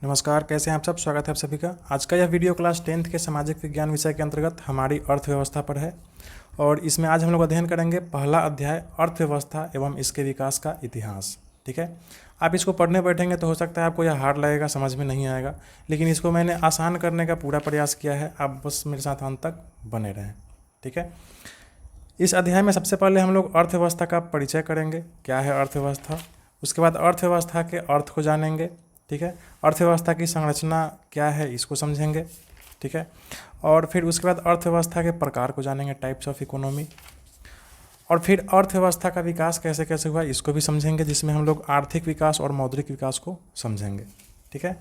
नमस्कार, कैसे हैं आप सब। स्वागत है आप सभी का। आज का यह वीडियो क्लास 10th के सामाजिक विज्ञान विषय के अंतर्गत हमारी अर्थव्यवस्था पर है और इसमें आज हम लोग अध्ययन करेंगे पहला अध्याय अर्थव्यवस्था एवं इसके विकास का इतिहास। ठीक है, आप इसको पढ़ने बैठेंगे तो हो सकता है आपको यह हार्ड लगेगा, समझ में नहीं आएगा, लेकिन इसको मैंने आसान करने का पूरा प्रयास किया है। आप बस मेरे साथ अंत तक बने रहें। ठीक है, इस अध्याय में सबसे पहले हम लोग अर्थव्यवस्था का परिचय करेंगे, क्या है अर्थव्यवस्था। उसके बाद अर्थव्यवस्था के अर्थ को जानेंगे। ठीक है, अर्थव्यवस्था की संरचना क्या है इसको समझेंगे। ठीक है, और फिर उसके बाद अर्थव्यवस्था के प्रकार को जानेंगे, टाइप्स ऑफ इकोनॉमी। और फिर अर्थव्यवस्था का विकास कैसे कैसे हुआ इसको भी समझेंगे, जिसमें हम लोग आर्थिक विकास और मौद्रिक विकास को समझेंगे। ठीक है,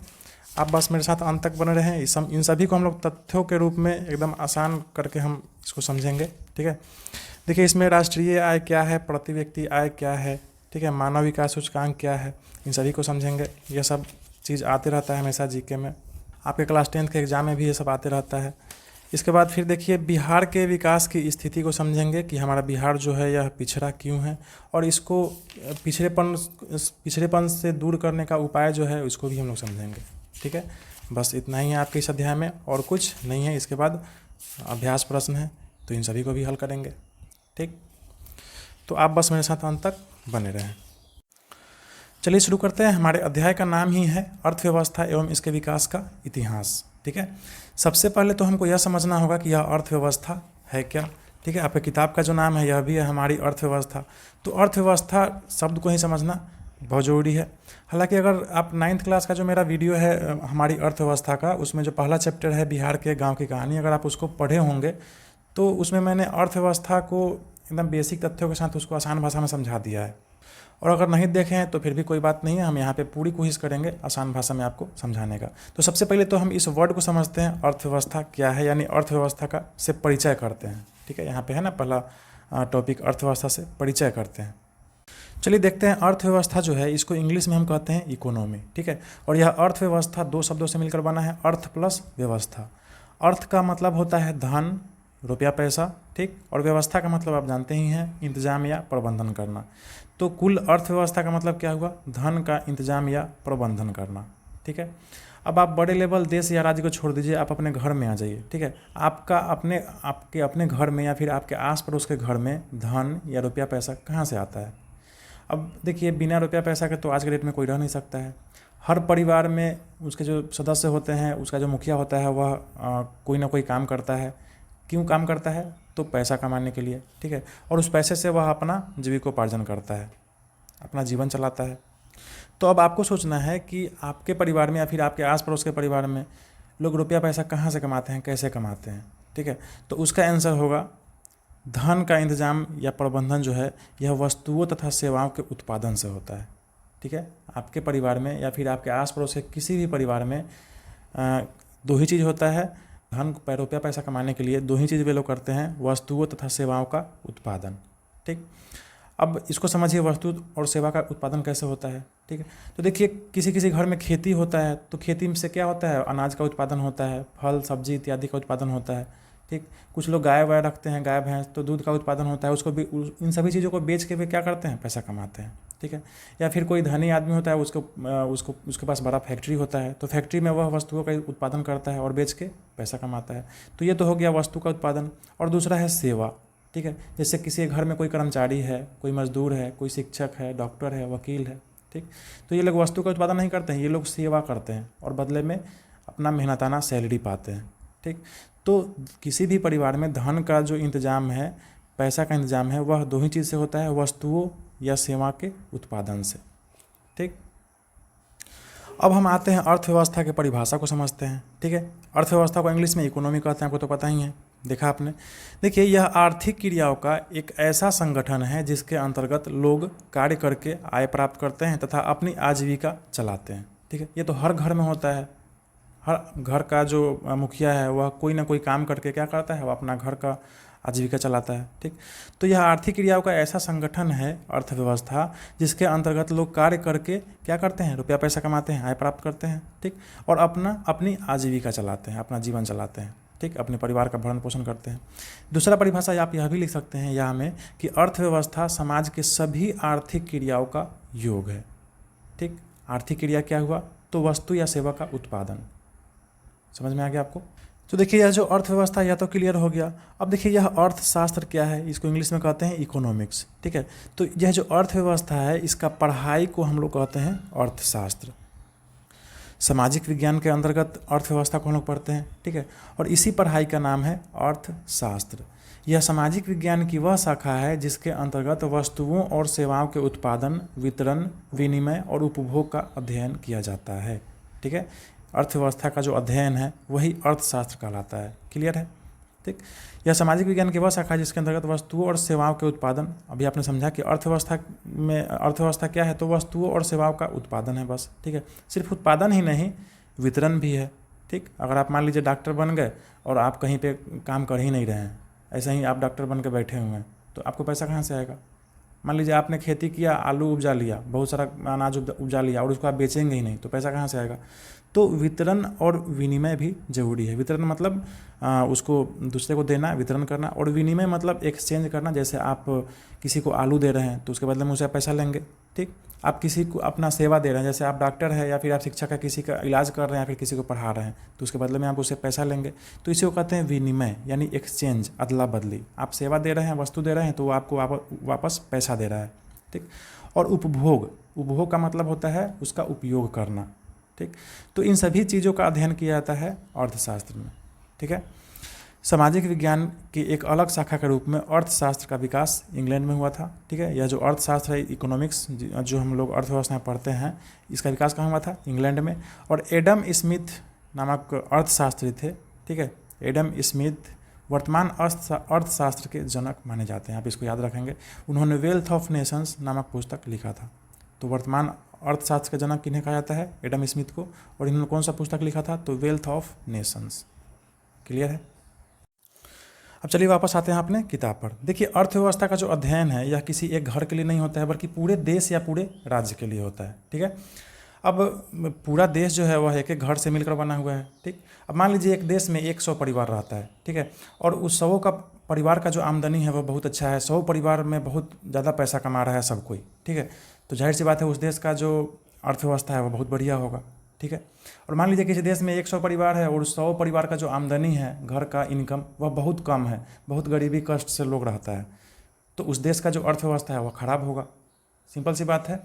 आप बस मेरे साथ अंत तक बने रहें। इन सभी को हम लोग तथ्यों के रूप में एकदम आसान करके हम इसको समझेंगे। ठीक है, देखिए इसमें राष्ट्रीय आय क्या है, प्रति व्यक्ति आय क्या है, ठीक है, मानव विकास सूचकांक क्या है, इन सभी को समझेंगे। यह सब चीज़ आते रहता है हमेशा जीके में, आपके क्लास 10th के एग्ज़ाम में भी ये सब आते रहता है। इसके बाद फिर देखिए बिहार के विकास की स्थिति को समझेंगे कि हमारा बिहार जो है यह पिछड़ा क्यों है, और इसको पिछड़ेपन से दूर करने का उपाय जो है उसको भी हम लोग समझेंगे। ठीक है, बस इतना ही है आपके इस अध्याय में, और कुछ नहीं है। इसके बाद अभ्यास प्रश्न है तो इन सभी को भी हल करेंगे। ठीक, तो आप बस मेरे साथ अंत तक बने रहें। चलिए शुरू करते हैं। हमारे अध्याय का नाम ही है अर्थव्यवस्था एवं इसके विकास का इतिहास। ठीक है, सबसे पहले तो हमको यह समझना होगा कि यह अर्थव्यवस्था है क्या। ठीक है, आपकी किताब का जो नाम है यह भी है हमारी अर्थव्यवस्था। तो अर्थव्यवस्था शब्द को ही समझना बहुत ज़रूरी है। हालांकि अगर आप 9th क्लास का जो मेरा वीडियो है हमारी अर्थव्यवस्था का, उसमें जो पहला चैप्टर है बिहार के गाँव की कहानी, अगर आप उसको पढ़े होंगे तो उसमें मैंने अर्थव्यवस्था को एकदम बेसिक तथ्यों के साथ उसको आसान भाषा में समझा दिया है। और अगर नहीं देखें हैं तो फिर भी कोई बात नहीं है, हम यहाँ पे पूरी कोशिश करेंगे आसान भाषा में आपको समझाने का। तो सबसे पहले तो हम इस वर्ड को समझते हैं, अर्थव्यवस्था क्या है, यानी अर्थव्यवस्था का से परिचय करते हैं। ठीक है, यहाँ पे है ना पहला टॉपिक, अर्थव्यवस्था से परिचय करते हैं। चलिए देखते हैं। अर्थव्यवस्था जो है इसको इंग्लिश में हम कहते हैं इकोनॉमी। ठीक है, और यह अर्थव्यवस्था दो शब्दों से मिलकर बना है, अर्थ प्लस व्यवस्था। अर्थ का मतलब होता है धन, रुपया पैसा। ठीक, और व्यवस्था का मतलब आप जानते ही हैं, इंतजाम या प्रबंधन करना। तो कुल अर्थव्यवस्था का मतलब क्या हुआ, धन का इंतजाम या प्रबंधन करना। ठीक है, अब आप बड़े लेवल देश या राज्य को छोड़ दीजिए, आप अपने घर में आ जाइए। ठीक है, आपके अपने घर में या फिर आपके आस पड़ोस के घर में धन या रुपया पैसा कहाँ से आता है। अब देखिए बिना रुपया पैसा के तो आज के डेट में कोई रह नहीं सकता है। हर परिवार में उसके जो सदस्य होते हैं, उसका जो मुखिया होता है वह कोई ना कोई काम करता है। क्यों काम करता है, तो पैसा कमाने के लिए। ठीक है, और उस पैसे से वह अपना जीविकोपार्जन करता है, अपना जीवन चलाता है। तो अब आपको सोचना है कि आपके परिवार में या फिर आपके आस पड़ोस के परिवार में लोग रुपया पैसा कहाँ से कमाते हैं, कैसे कमाते हैं। ठीक है, तो उसका आंसर होगा धन का इंतजाम या प्रबंधन जो है यह वस्तुओं तथा सेवाओं के उत्पादन से होता है। ठीक है, आपके परिवार में या फिर आपके आस पड़ोस के किसी भी परिवार में दो ही चीज़ होता है, धन रुपया पैसा कमाने के लिए दो ही चीज़ वे लोग करते हैं, वस्तुओं तथा सेवाओं का उत्पादन। ठीक, अब इसको समझिए वस्तु और सेवा का उत्पादन कैसे होता है। ठीक है, तो देखिए किसी किसी घर में खेती होता है, तो खेती से क्या होता है, अनाज का उत्पादन होता है, फल सब्जी इत्यादि का उत्पादन होता है। ठीक, कुछ लोग गाय वाय रखते हैं, गाय भैंस, तो दूध का उत्पादन होता है, उसको भी इन सभी चीज़ों को बेच के वे क्या करते हैं, पैसा कमाते हैं। ठीक है, या फिर कोई धनी आदमी होता है, उसके पास बड़ा फैक्ट्री होता है, तो फैक्ट्री में वह वस्तुओं का उत्पादन करता है और बेच के पैसा कमाता है। तो ये तो हो गया वस्तु का उत्पादन। और दूसरा है सेवा। ठीक है, जैसे किसी घर में कोई कर्मचारी है, कोई मजदूर है, कोई शिक्षक है, डॉक्टर है, वकील है। ठीक, तो ये लोग वस्तु का उत्पादन नहीं करते हैं, ये लोग सेवा करते हैं और बदले में अपना मेहनताना सैलरी पाते हैं। ठीक, तो किसी भी परिवार में धन का जो इंतजाम है, पैसा का इंतजाम है, वह दो ही चीज़ से होता है, वस्तुओं या सेवा के उत्पादन से। ठीक, अब हम आते हैं अर्थव्यवस्था की परिभाषा को समझते हैं। ठीक है, अर्थव्यवस्था को इंग्लिश में इकोनॉमी कहते हैं, आपको तो पता ही है, देखा आपने। देखिए यह आर्थिक क्रियाओं का एक ऐसा संगठन है जिसके अंतर्गत लोग कार्य करके आय प्राप्त करते हैं तथा अपनी आजीविका चलाते हैं। ठीक है, ये तो हर घर में होता है। हर घर का जो मुखिया है वह कोई ना कोई काम करके क्या करता है, वह अपना घर का आजीविका चलाता है। ठीक, तो यह आर्थिक क्रियाओं का ऐसा संगठन है अर्थव्यवस्था, जिसके अंतर्गत लोग कार्य करके क्या करते हैं, रुपया पैसा कमाते हैं, आय प्राप्त करते हैं। ठीक, और अपनी आजीविका चलाते हैं, अपना जीवन चलाते हैं। ठीक, अपने परिवार का भरण पोषण करते हैं। दूसरा परिभाषा आप यह भी लिख सकते हैं यहाँ में कि अर्थव्यवस्था समाज के सभी आर्थिक क्रियाओं का योग है। ठीक, आर्थिक क्रिया क्या हुआ, तो वस्तु या सेवा का उत्पादन। समझ में आ गया आपको? तो देखिए यह जो अर्थव्यवस्था या तो क्लियर हो गया। अब देखिए यह अर्थशास्त्र क्या है, इसको इंग्लिश में कहते हैं इकोनॉमिक्स, ठीक है। तो यह जो अर्थव्यवस्था है इसका पढ़ाई को हम लोग कहते हैं अर्थशास्त्र। सामाजिक विज्ञान के अंतर्गत अर्थव्यवस्था को हम लोग पढ़ते हैं, ठीक है। और इसी पढ़ाई का नाम है अर्थशास्त्र। यह सामाजिक विज्ञान की वह शाखा है जिसके अंतर्गत वस्तुओं और सेवाओं के उत्पादन, वितरण, विनिमय और उपभोग का अध्ययन किया जाता है, ठीक है। अर्थव्यवस्था का जो अध्ययन है वही अर्थशास्त्र कहलाता है। क्लियर है? ठीक। यह सामाजिक विज्ञान की वह शाखा है जिसके अंतर्गत वस्तुओं और सेवाओं के उत्पादन, अभी आपने समझा कि अर्थव्यवस्था क्या है, तो वस्तुओं और सेवाओं का उत्पादन है बस, ठीक है। सिर्फ उत्पादन ही नहीं, वितरण भी है, ठीक। अगर आप मान लीजिए डॉक्टर बन गए और आप कहीं पे काम कर ही नहीं रहे हैं, ऐसे ही आप डॉक्टर बन के बैठे हुए हैं, तो आपको पैसा कहाँ से आएगा? मान लीजिए आपने खेती किया, आलू उपजा लिया, बहुत सारा अनाज उपजा लिया और उसको आप बेचेंगे ही नहीं, तो पैसा कहाँ से आएगा? तो वितरण और विनिमय भी जरूरी है। वितरण मतलब उसको दूसरे को देना, वितरण करना, और विनिमय मतलब एक्सचेंज करना। जैसे आप किसी को आलू दे रहे हैं तो उसके बदले में उसे पैसा लेंगे, ठीक। आप किसी को अपना सेवा दे रहे हैं, जैसे आप डॉक्टर है या फिर आप शिक्षक है, किसी का इलाज कर रहे हैं या फिर किसी को पढ़ा रहे हैं, तो उसके बदले में आप उसे पैसा लेंगे। तो इसे को कहते हैं विनिमय, यानी एक्सचेंज, अदला बदली। आप सेवा दे रहे हैं, वस्तु दे रहे हैं, तो वो आपको वापस पैसा दे रहा है, ठीक। और उपभोग का मतलब होता है उसका उपयोग करना, ठीक। तो इन सभी चीज़ों का अध्ययन किया जाता है अर्थशास्त्र में, ठीक है। सामाजिक विज्ञान की एक अलग शाखा के रूप में अर्थशास्त्र का विकास इंग्लैंड में हुआ था, ठीक है। यह जो अर्थशास्त्र है, इकोनॉमिक्स, जो हम लोग अर्थव्यवस्था में पढ़ते हैं, इसका विकास कहाँ हुआ था? इंग्लैंड में। और एडम स्मिथ नामक अर्थशास्त्री थे, ठीक है। एडम स्मिथ वर्तमान अर्थशास्त्र के जनक माने जाते हैं, आप इसको याद रखेंगे। उन्होंने वेल्थ ऑफ नेशंस नामक पुस्तक लिखा था। तो वर्तमान अर्थशास्त्र का जनक किन्हें कहा जाता है? एडम स्मिथ को। और इन्होंने कौन सा पुस्तक लिखा था? तो वेल्थ ऑफ नेशंस। क्लियर है? अब चलिए वापस आते हैं अपने किताब पर। देखिए अर्थव्यवस्था का जो अध्ययन है यह किसी एक घर के लिए नहीं होता है, बल्कि पूरे देश या पूरे राज्य के लिए होता है, ठीक है। अब पूरा देश जो है वह एक एक घर से मिलकर बना हुआ है, ठीक। अब मान लीजिए एक देश में 100 परिवार रहता है, ठीक है। और उस 100 का परिवार का जो आमदनी है वह बहुत अच्छा है, 100 परिवार में बहुत ज़्यादा पैसा कमा रहा है सब कोई, ठीक है। तो जाहिर सी बात है उस देश का जो अर्थव्यवस्था है वह बहुत बढ़िया होगा, ठीक है। और मान लीजिए किसी देश में 100 परिवार है और 100 परिवार का जो आमदनी है, घर का इनकम, वह बहुत कम है, बहुत गरीबी कष्ट से लोग रहता है, तो उस देश का जो अर्थव्यवस्था है वह खराब होगा। सिंपल सी बात है,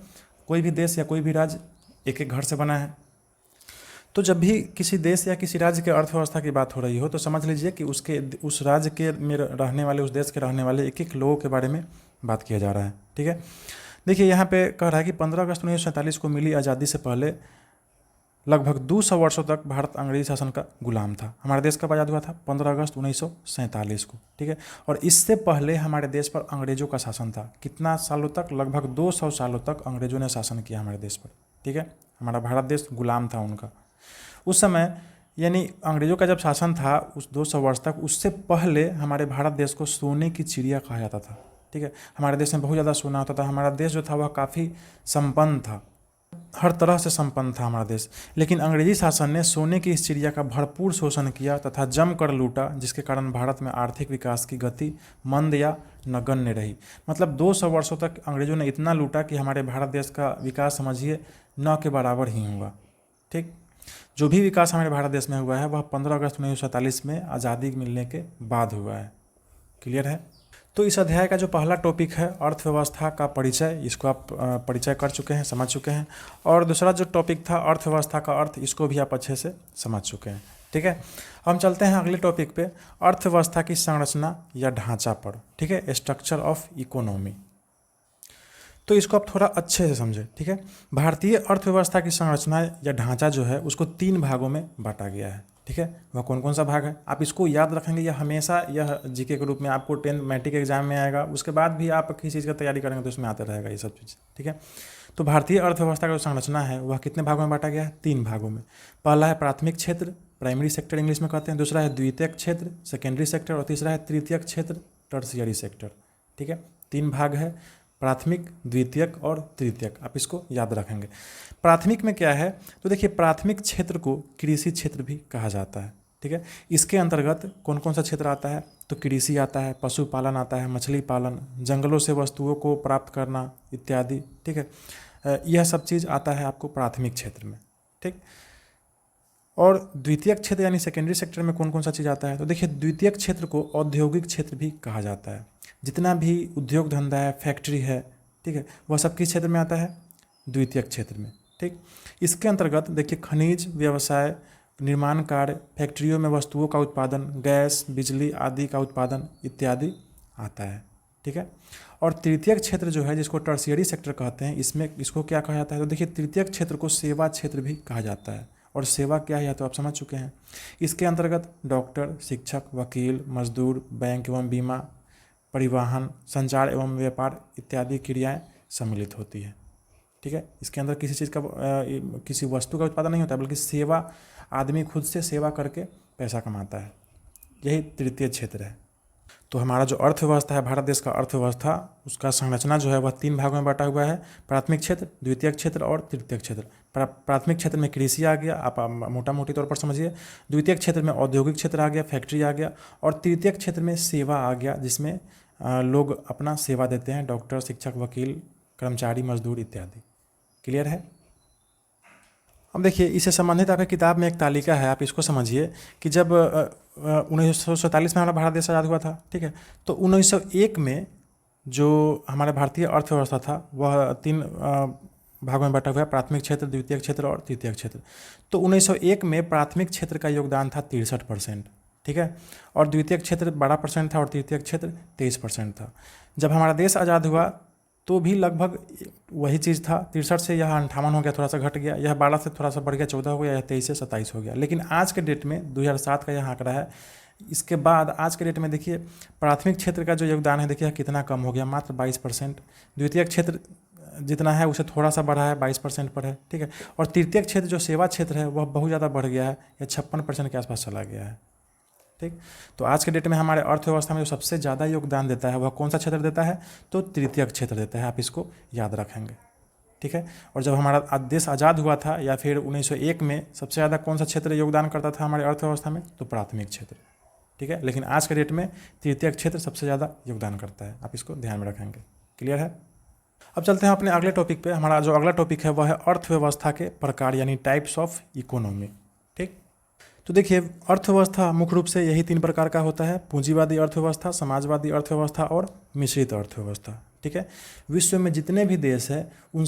कोई भी देश या कोई भी राज्य एक एक घर से बना है। तो जब भी किसी देश या किसी राज्य के अर्थव्यवस्था की बात हो रही हो तो समझ लीजिए कि उस राज्य के में रहने वाले, उस देश के रहने वाले एक एक लोगों के बारे में बात किया जा रहा है, ठीक है। देखिए यहाँ पे कह रहा है कि 15 अगस्त 1947 को मिली आज़ादी से पहले लगभग 200 वर्षों तक भारत अंग्रेजी शासन का गुलाम था। हमारे देश कब आज़ाद हुआ था? 15 अगस्त 1947 को, ठीक है। और इससे पहले हमारे देश पर अंग्रेजों का शासन था। कितना सालों तक? लगभग 200 सालों तक अंग्रेजों ने शासन किया हमारे देश पर, ठीक है। हमारा भारत देश गुलाम था उनका उस समय, यानी अंग्रेजों का जब शासन था उस 200 वर्ष तक, उससे पहले हमारे भारत देश को सोने की चिड़िया कहा जाता था, ठीक है। हमारे देश में बहुत ज़्यादा सोना होता था। हमारा देश जो था वह काफ़ी संपन्न था, हर तरह से संपन्न था हमारा देश। लेकिन अंग्रेजी शासन ने सोने की इस चिड़िया का भरपूर शोषण किया तथा जमकर लूटा, जिसके कारण भारत में आर्थिक विकास की गति मंद या नगण्य रही। मतलब 200 वर्षों तक अंग्रेजों ने इतना लूटा कि हमारे भारत देश का विकास समझिए न के बराबर ही हुआ, ठीक। जो भी विकास हमारे भारत देश में हुआ है वह 15 अगस्त 1947 में आज़ादी मिलने के बाद हुआ है। क्लियर है? तो इस अध्याय का जो पहला टॉपिक है अर्थव्यवस्था का परिचय, इसको आप परिचय कर चुके हैं, समझ चुके हैं। और दूसरा जो टॉपिक था अर्थव्यवस्था का अर्थ, इसको भी आप अच्छे से समझ चुके हैं, ठीक है। हम चलते हैं अगले टॉपिक पे, अर्थव्यवस्था की संरचना या ढांचा पर, ठीक है, स्ट्रक्चर ऑफ इकोनॉमी। तो इसको आप थोड़ा अच्छे से समझें, ठीक है। भारतीय अर्थव्यवस्था की संरचना या ढांचा जो है उसको 3 भागों में बांटा गया है, ठीक है। वह कौन कौन सा भाग है आप इसको याद रखेंगे, यह हमेशा यह जीके के रूप में आपको 10 मैट्रिक एग्जाम में आएगा। उसके बाद भी आप किसी चीज़ का तैयारी करेंगे तो उसमें आते रहेगा ये सब चीज़, ठीक है। तो भारतीय अर्थव्यवस्था का जो संरचना है वह कितने भागों में बांटा गया है? 3 भागों में। पहला है प्राथमिक क्षेत्र, प्राइमरी सेक्टर इंग्लिश में कहते हैं। दूसरा है द्वितीयक क्षेत्र, सेकेंडरी सेक्टर। और तीसरा है तृतीयक क्षेत्र, टर्शियरी सेक्टर, ठीक है। 3 भाग है, प्राथमिक, द्वितीयक और तृतीयक, आप इसको याद रखेंगे। प्राथमिक में क्या है? तो देखिए प्राथमिक क्षेत्र को कृषि क्षेत्र भी कहा जाता है, ठीक है। इसके अंतर्गत कौन कौन सा क्षेत्र आता है? तो कृषि आता है, पशुपालन आता है, मछली पालन, जंगलों से वस्तुओं को प्राप्त करना इत्यादि, ठीक है। यह सब चीज़ आता है आपको प्राथमिक क्षेत्र में, ठीक। और द्वितीयक क्षेत्र यानी सेकेंडरी सेक्टर में कौन कौन सा चीज़ आता है, तो देखिए द्वितीयक क्षेत्र को औद्योगिक क्षेत्र भी कहा जाता है। जितना भी उद्योग धंधा है, फैक्ट्री है, ठीक है, वह सब किस क्षेत्र में आता है, द्वितीयक क्षेत्र में। ठीक, इसके अंतर्गत देखिए खनिज व्यवसाय, निर्माण कार्य, फैक्ट्रियों में वस्तुओं का उत्पादन, गैस, बिजली आदि का उत्पादन इत्यादि आता है। ठीक है। और तृतीयक क्षेत्र जो है, जिसको टर्शियरी सेक्टर कहते हैं, इसमें इसको क्या कहा जाता है, तो देखिए तृतीयक क्षेत्र को सेवा क्षेत्र भी कहा जाता है। और सेवा क्या है तो आप समझ चुके हैं। इसके अंतर्गत डॉक्टर, शिक्षक, वकील, मजदूर, बैंक एवं बीमा, परिवहन, संचार एवं व्यापार इत्यादि क्रियाएं सम्मिलित होती है। ठीक है। इसके अंदर किसी चीज़ का किसी वस्तु का उत्पादन नहीं होता, बल्कि सेवा, आदमी खुद से सेवा करके पैसा कमाता है। यही तृतीय क्षेत्र है। तो हमारा जो अर्थव्यवस्था है, भारत देश का अर्थव्यवस्था, उसका संरचना जो है वह 3 भागों में बांटा हुआ है, प्राथमिक क्षेत्र, द्वितीयक क्षेत्र और तृतीयक क्षेत्र। प्राथमिक क्षेत्र में कृषि आ गया, आप मोटा मोटी तौर पर समझिए। द्वितीयक क्षेत्र में औद्योगिक क्षेत्र आ गया, फैक्ट्री आ गया। और तृतीयक क्षेत्र में सेवा आ गया, जिसमें लोग अपना सेवा देते हैं, डॉक्टर, शिक्षक, वकील, कर्मचारी, मजदूर इत्यादि। क्लियर है। अब देखिए इससे संबंधित आपकी किताब में एक तालिका है, आप इसको समझिए कि जब 1947 में हमारा भारत देश आज़ाद हुआ था, ठीक है, तो 1901 में जो हमारे भारतीय अर्थव्यवस्था था वह 3 भागों में बटा हुआ है, प्राथमिक क्षेत्र, द्वितीयक क्षेत्र और तृतीयक क्षेत्र। तो 1901 में प्राथमिक क्षेत्र का योगदान था 63%, ठीक है, और द्वितीयक क्षेत्र 12% था और तृतीयक क्षेत्र 23% था। जब हमारा देश आज़ाद हुआ तो भी लगभग वही चीज़ था, 63 से यह 58 हो गया, थोड़ा सा घट गया, यह 12 से थोड़ा सा बढ़ गया, 14 हो गया, यह 23 से 27 हो गया। लेकिन आज के डेट में 2007 का यह आंकड़ा है। इसके बाद आज के डेट में देखिए प्राथमिक क्षेत्र का जो योगदान है, देखिए कितना कम हो गया, मात्र 22%। द्वितीयक क्षेत्र जितना है उसे थोड़ा सा बढ़ा है, 22% पर है, ठीक है। और तृतीयक क्षेत्र जो सेवा क्षेत्र है वह बहुत ज़्यादा बढ़ गया है, यह 56% के आसपास चला गया है। ठीक, तो आज के डेट में हमारे अर्थव्यवस्था में जो सबसे ज़्यादा योगदान देता है वह कौन सा क्षेत्र देता है, तो तृतीयक क्षेत्र देता है। आप इसको याद रखेंगे, ठीक है। और जब हमारा देश आज़ाद हुआ था या फिर 1901 में सबसे ज़्यादा कौन सा क्षेत्र योगदान करता था हमारे अर्थव्यवस्था में, तो प्राथमिक क्षेत्र, ठीक है। लेकिन आज के डेट में तृतीयक क्षेत्र सबसे ज़्यादा योगदान करता है, आप इसको ध्यान में रखेंगे। क्लियर है। अब चलते हैं अपने अगले टॉपिक पे। हमारा जो अगला टॉपिक है वह है अर्थव्यवस्था के प्रकार, यानी टाइप्स ऑफ इकोनॉमी। ठीक, तो देखिए अर्थव्यवस्था मुख्य रूप से यही 3 प्रकार का होता है, पूंजीवादी अर्थव्यवस्था, समाजवादी अर्थव्यवस्था और मिश्रित अर्थव्यवस्था। ठीक है। विश्व में जितने भी देश हैं उन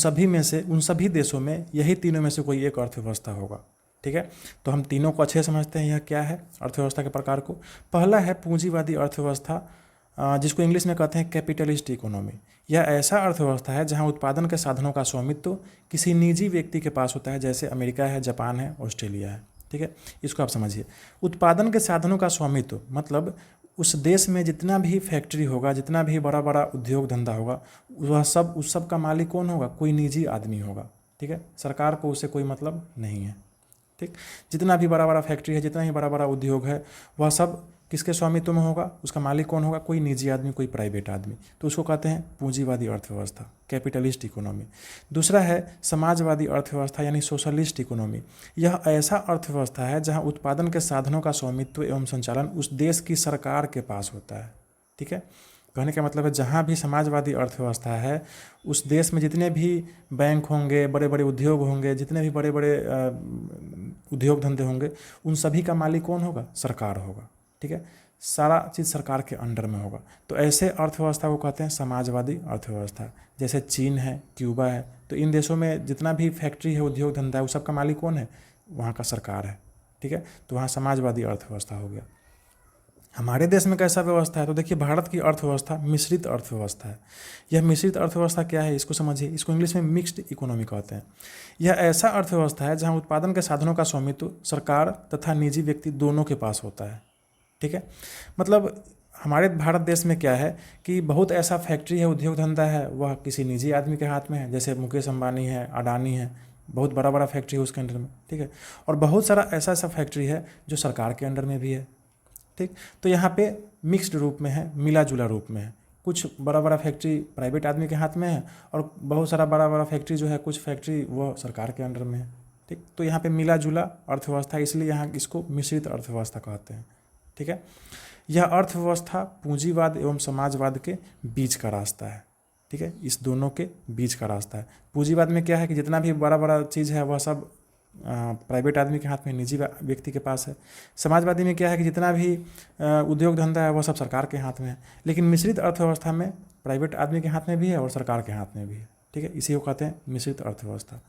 सभी देशों में यही तीनों में से कोई एक अर्थव्यवस्था होगा। ठीक है। तो हम तीनों को अच्छे समझते हैं, यह क्या है अर्थव्यवस्था के प्रकार को। पहला है पूंजीवादी अर्थव्यवस्था, जिसको इंग्लिश में कहते हैं कैपिटलिस्ट इकोनॉमी। यह ऐसा अर्थव्यवस्था है जहां उत्पादन के साधनों का स्वामित्व किसी निजी व्यक्ति के पास होता है, जैसे अमेरिका है, जापान है, ऑस्ट्रेलिया है। ठीक है, इसको आप समझिए। उत्पादन के साधनों का स्वामित्व मतलब उस देश में जितना भी फैक्ट्री होगा, जितना भी बड़ा बड़ा उद्योग धंधा होगा, वह सब उस सब का मालिक कौन होगा, कोई निजी आदमी होगा। ठीक है, सरकार को उससे कोई मतलब नहीं है। ठीक, जितना भी बड़ा बड़ा फैक्ट्री है, जितना ही बड़ा बड़ा उद्योग है, वह सब किसके स्वामित्व में होगा, उसका मालिक कौन होगा, कोई निजी आदमी, कोई प्राइवेट आदमी। तो उसको कहते हैं पूंजीवादी अर्थव्यवस्था, कैपिटलिस्ट इकोनॉमी। दूसरा है समाजवादी अर्थव्यवस्था यानी सोशलिस्ट इकोनॉमी। यह ऐसा अर्थव्यवस्था है जहां उत्पादन के साधनों का स्वामित्व एवं संचालन उस देश की सरकार के पास होता है। ठीक है, कहने का मतलब है जहाँ भी समाजवादी अर्थव्यवस्था है उस देश में जितने भी बैंक होंगे, बड़े बड़े उद्योग होंगे, जितने भी बड़े बड़े उद्योग धंधे होंगे, उन सभी का मालिक कौन होगा, सरकार होगा। ठीक है, सारा चीज़ सरकार के अंडर में होगा। तो ऐसे अर्थव्यवस्था को कहते हैं समाजवादी अर्थव्यवस्था। जैसे चीन है, क्यूबा है, तो इन देशों में जितना भी फैक्ट्री है, उद्योग धंधा है, उस सब का मालिक कौन है, वहाँ का सरकार है। ठीक है, तो वहाँ समाजवादी अर्थव्यवस्था हो गया। हमारे देश में कैसा व्यवस्था है, तो देखिए भारत की अर्थव्यवस्था मिश्रित अर्थव्यवस्था है। यह मिश्रित अर्थव्यवस्था क्या है, इसको समझिए। इसको इंग्लिश में मिक्स्ड इकोनॉमी कहते हैं। यह ऐसा अर्थव्यवस्था है जहाँ उत्पादन के साधनों का स्वामित्व सरकार तथा निजी व्यक्ति दोनों के पास होता है। ठीक है, मतलब हमारे भारत देश में क्या है कि बहुत ऐसा फैक्ट्री है, उद्योग धंधा है, वह किसी निजी आदमी के हाथ में है, जैसे मुकेश अंबानी है, अडानी है, बहुत बड़ा बड़ा फैक्ट्री है उसके अंडर में। ठीक है, और बहुत सारा ऐसा फैक्ट्री है जो सरकार के अंडर में भी है। ठीक, तो यहाँ पे मिक्स्ड रूप में है, मिला जुला रूप में है। कुछ बड़ा बड़ा फैक्ट्री प्राइवेट आदमी के हाथ में है और बहुत सारा बड़ा बड़ा फैक्ट्री जो है, कुछ फैक्ट्री वो सरकार के अंडर में है। ठीक, तो यहाँ पे मिला जुला अर्थव्यवस्था, इसलिए यहाँ इसको मिश्रित अर्थव्यवस्था कहते हैं। ठीक है, यह अर्थव्यवस्था पूंजीवाद एवं समाजवाद के बीच का रास्ता है। ठीक है, इस दोनों के बीच का रास्ता है। पूंजीवाद में क्या है कि जितना भी बड़ा बड़ा चीज़ है वह सब प्राइवेट आदमी के हाथ में, निजी व्यक्ति के पास है। समाजवादी में क्या है कि जितना भी उद्योग धंधा है वह सब सरकार के हाथ में है। लेकिन मिश्रित अर्थव्यवस्था में प्राइवेट आदमी के हाथ में भी है और सरकार के हाथ में भी है, ठीक है। इसी को कहते हैं मिश्रित अर्थव्यवस्था।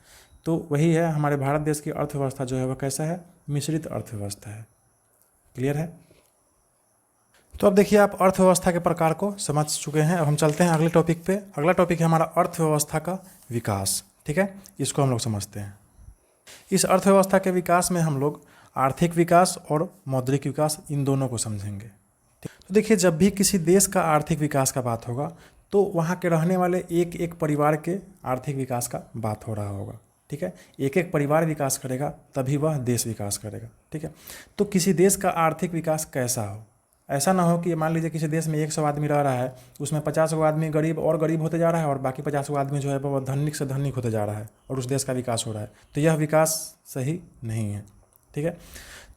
तो वही है, हमारे भारत देश की अर्थव्यवस्था जो है वह कैसा है, मिश्रित अर्थव्यवस्था है। क्लियर है। तो अब देखिए, आप अर्थव्यवस्था के प्रकार को समझ चुके हैं। अब हम चलते हैं अगले टॉपिक पे। अगला टॉपिक है हमारा अर्थव्यवस्था का विकास, ठीक है। इसको हम लोग समझते हैं। इस अर्थव्यवस्था के विकास में हम लोग आर्थिक विकास और मौद्रिक विकास इन दोनों को समझेंगे। तो देखिए, जब भी किसी देश का आर्थिक विकास का बात होगा तो वहाँ के रहने वाले एक एक परिवार के आर्थिक विकास का बात हो रहा होगा, ठीक है। एक एक परिवार विकास करेगा तभी वह देश विकास करेगा, ठीक है। तो किसी देश का आर्थिक विकास कैसा हो, ऐसा ना हो कि मान लीजिए किसी देश में 100 आदमी रह रहा है, उसमें 50 गो आदमी गरीब और गरीब होते जा रहा है और बाकी 50 गो आदमी जो है वो धनिक से धनिक होते जा रहा है और उस देश का विकास हो रहा है। तो यह विकास सही नहीं है, ठीक है।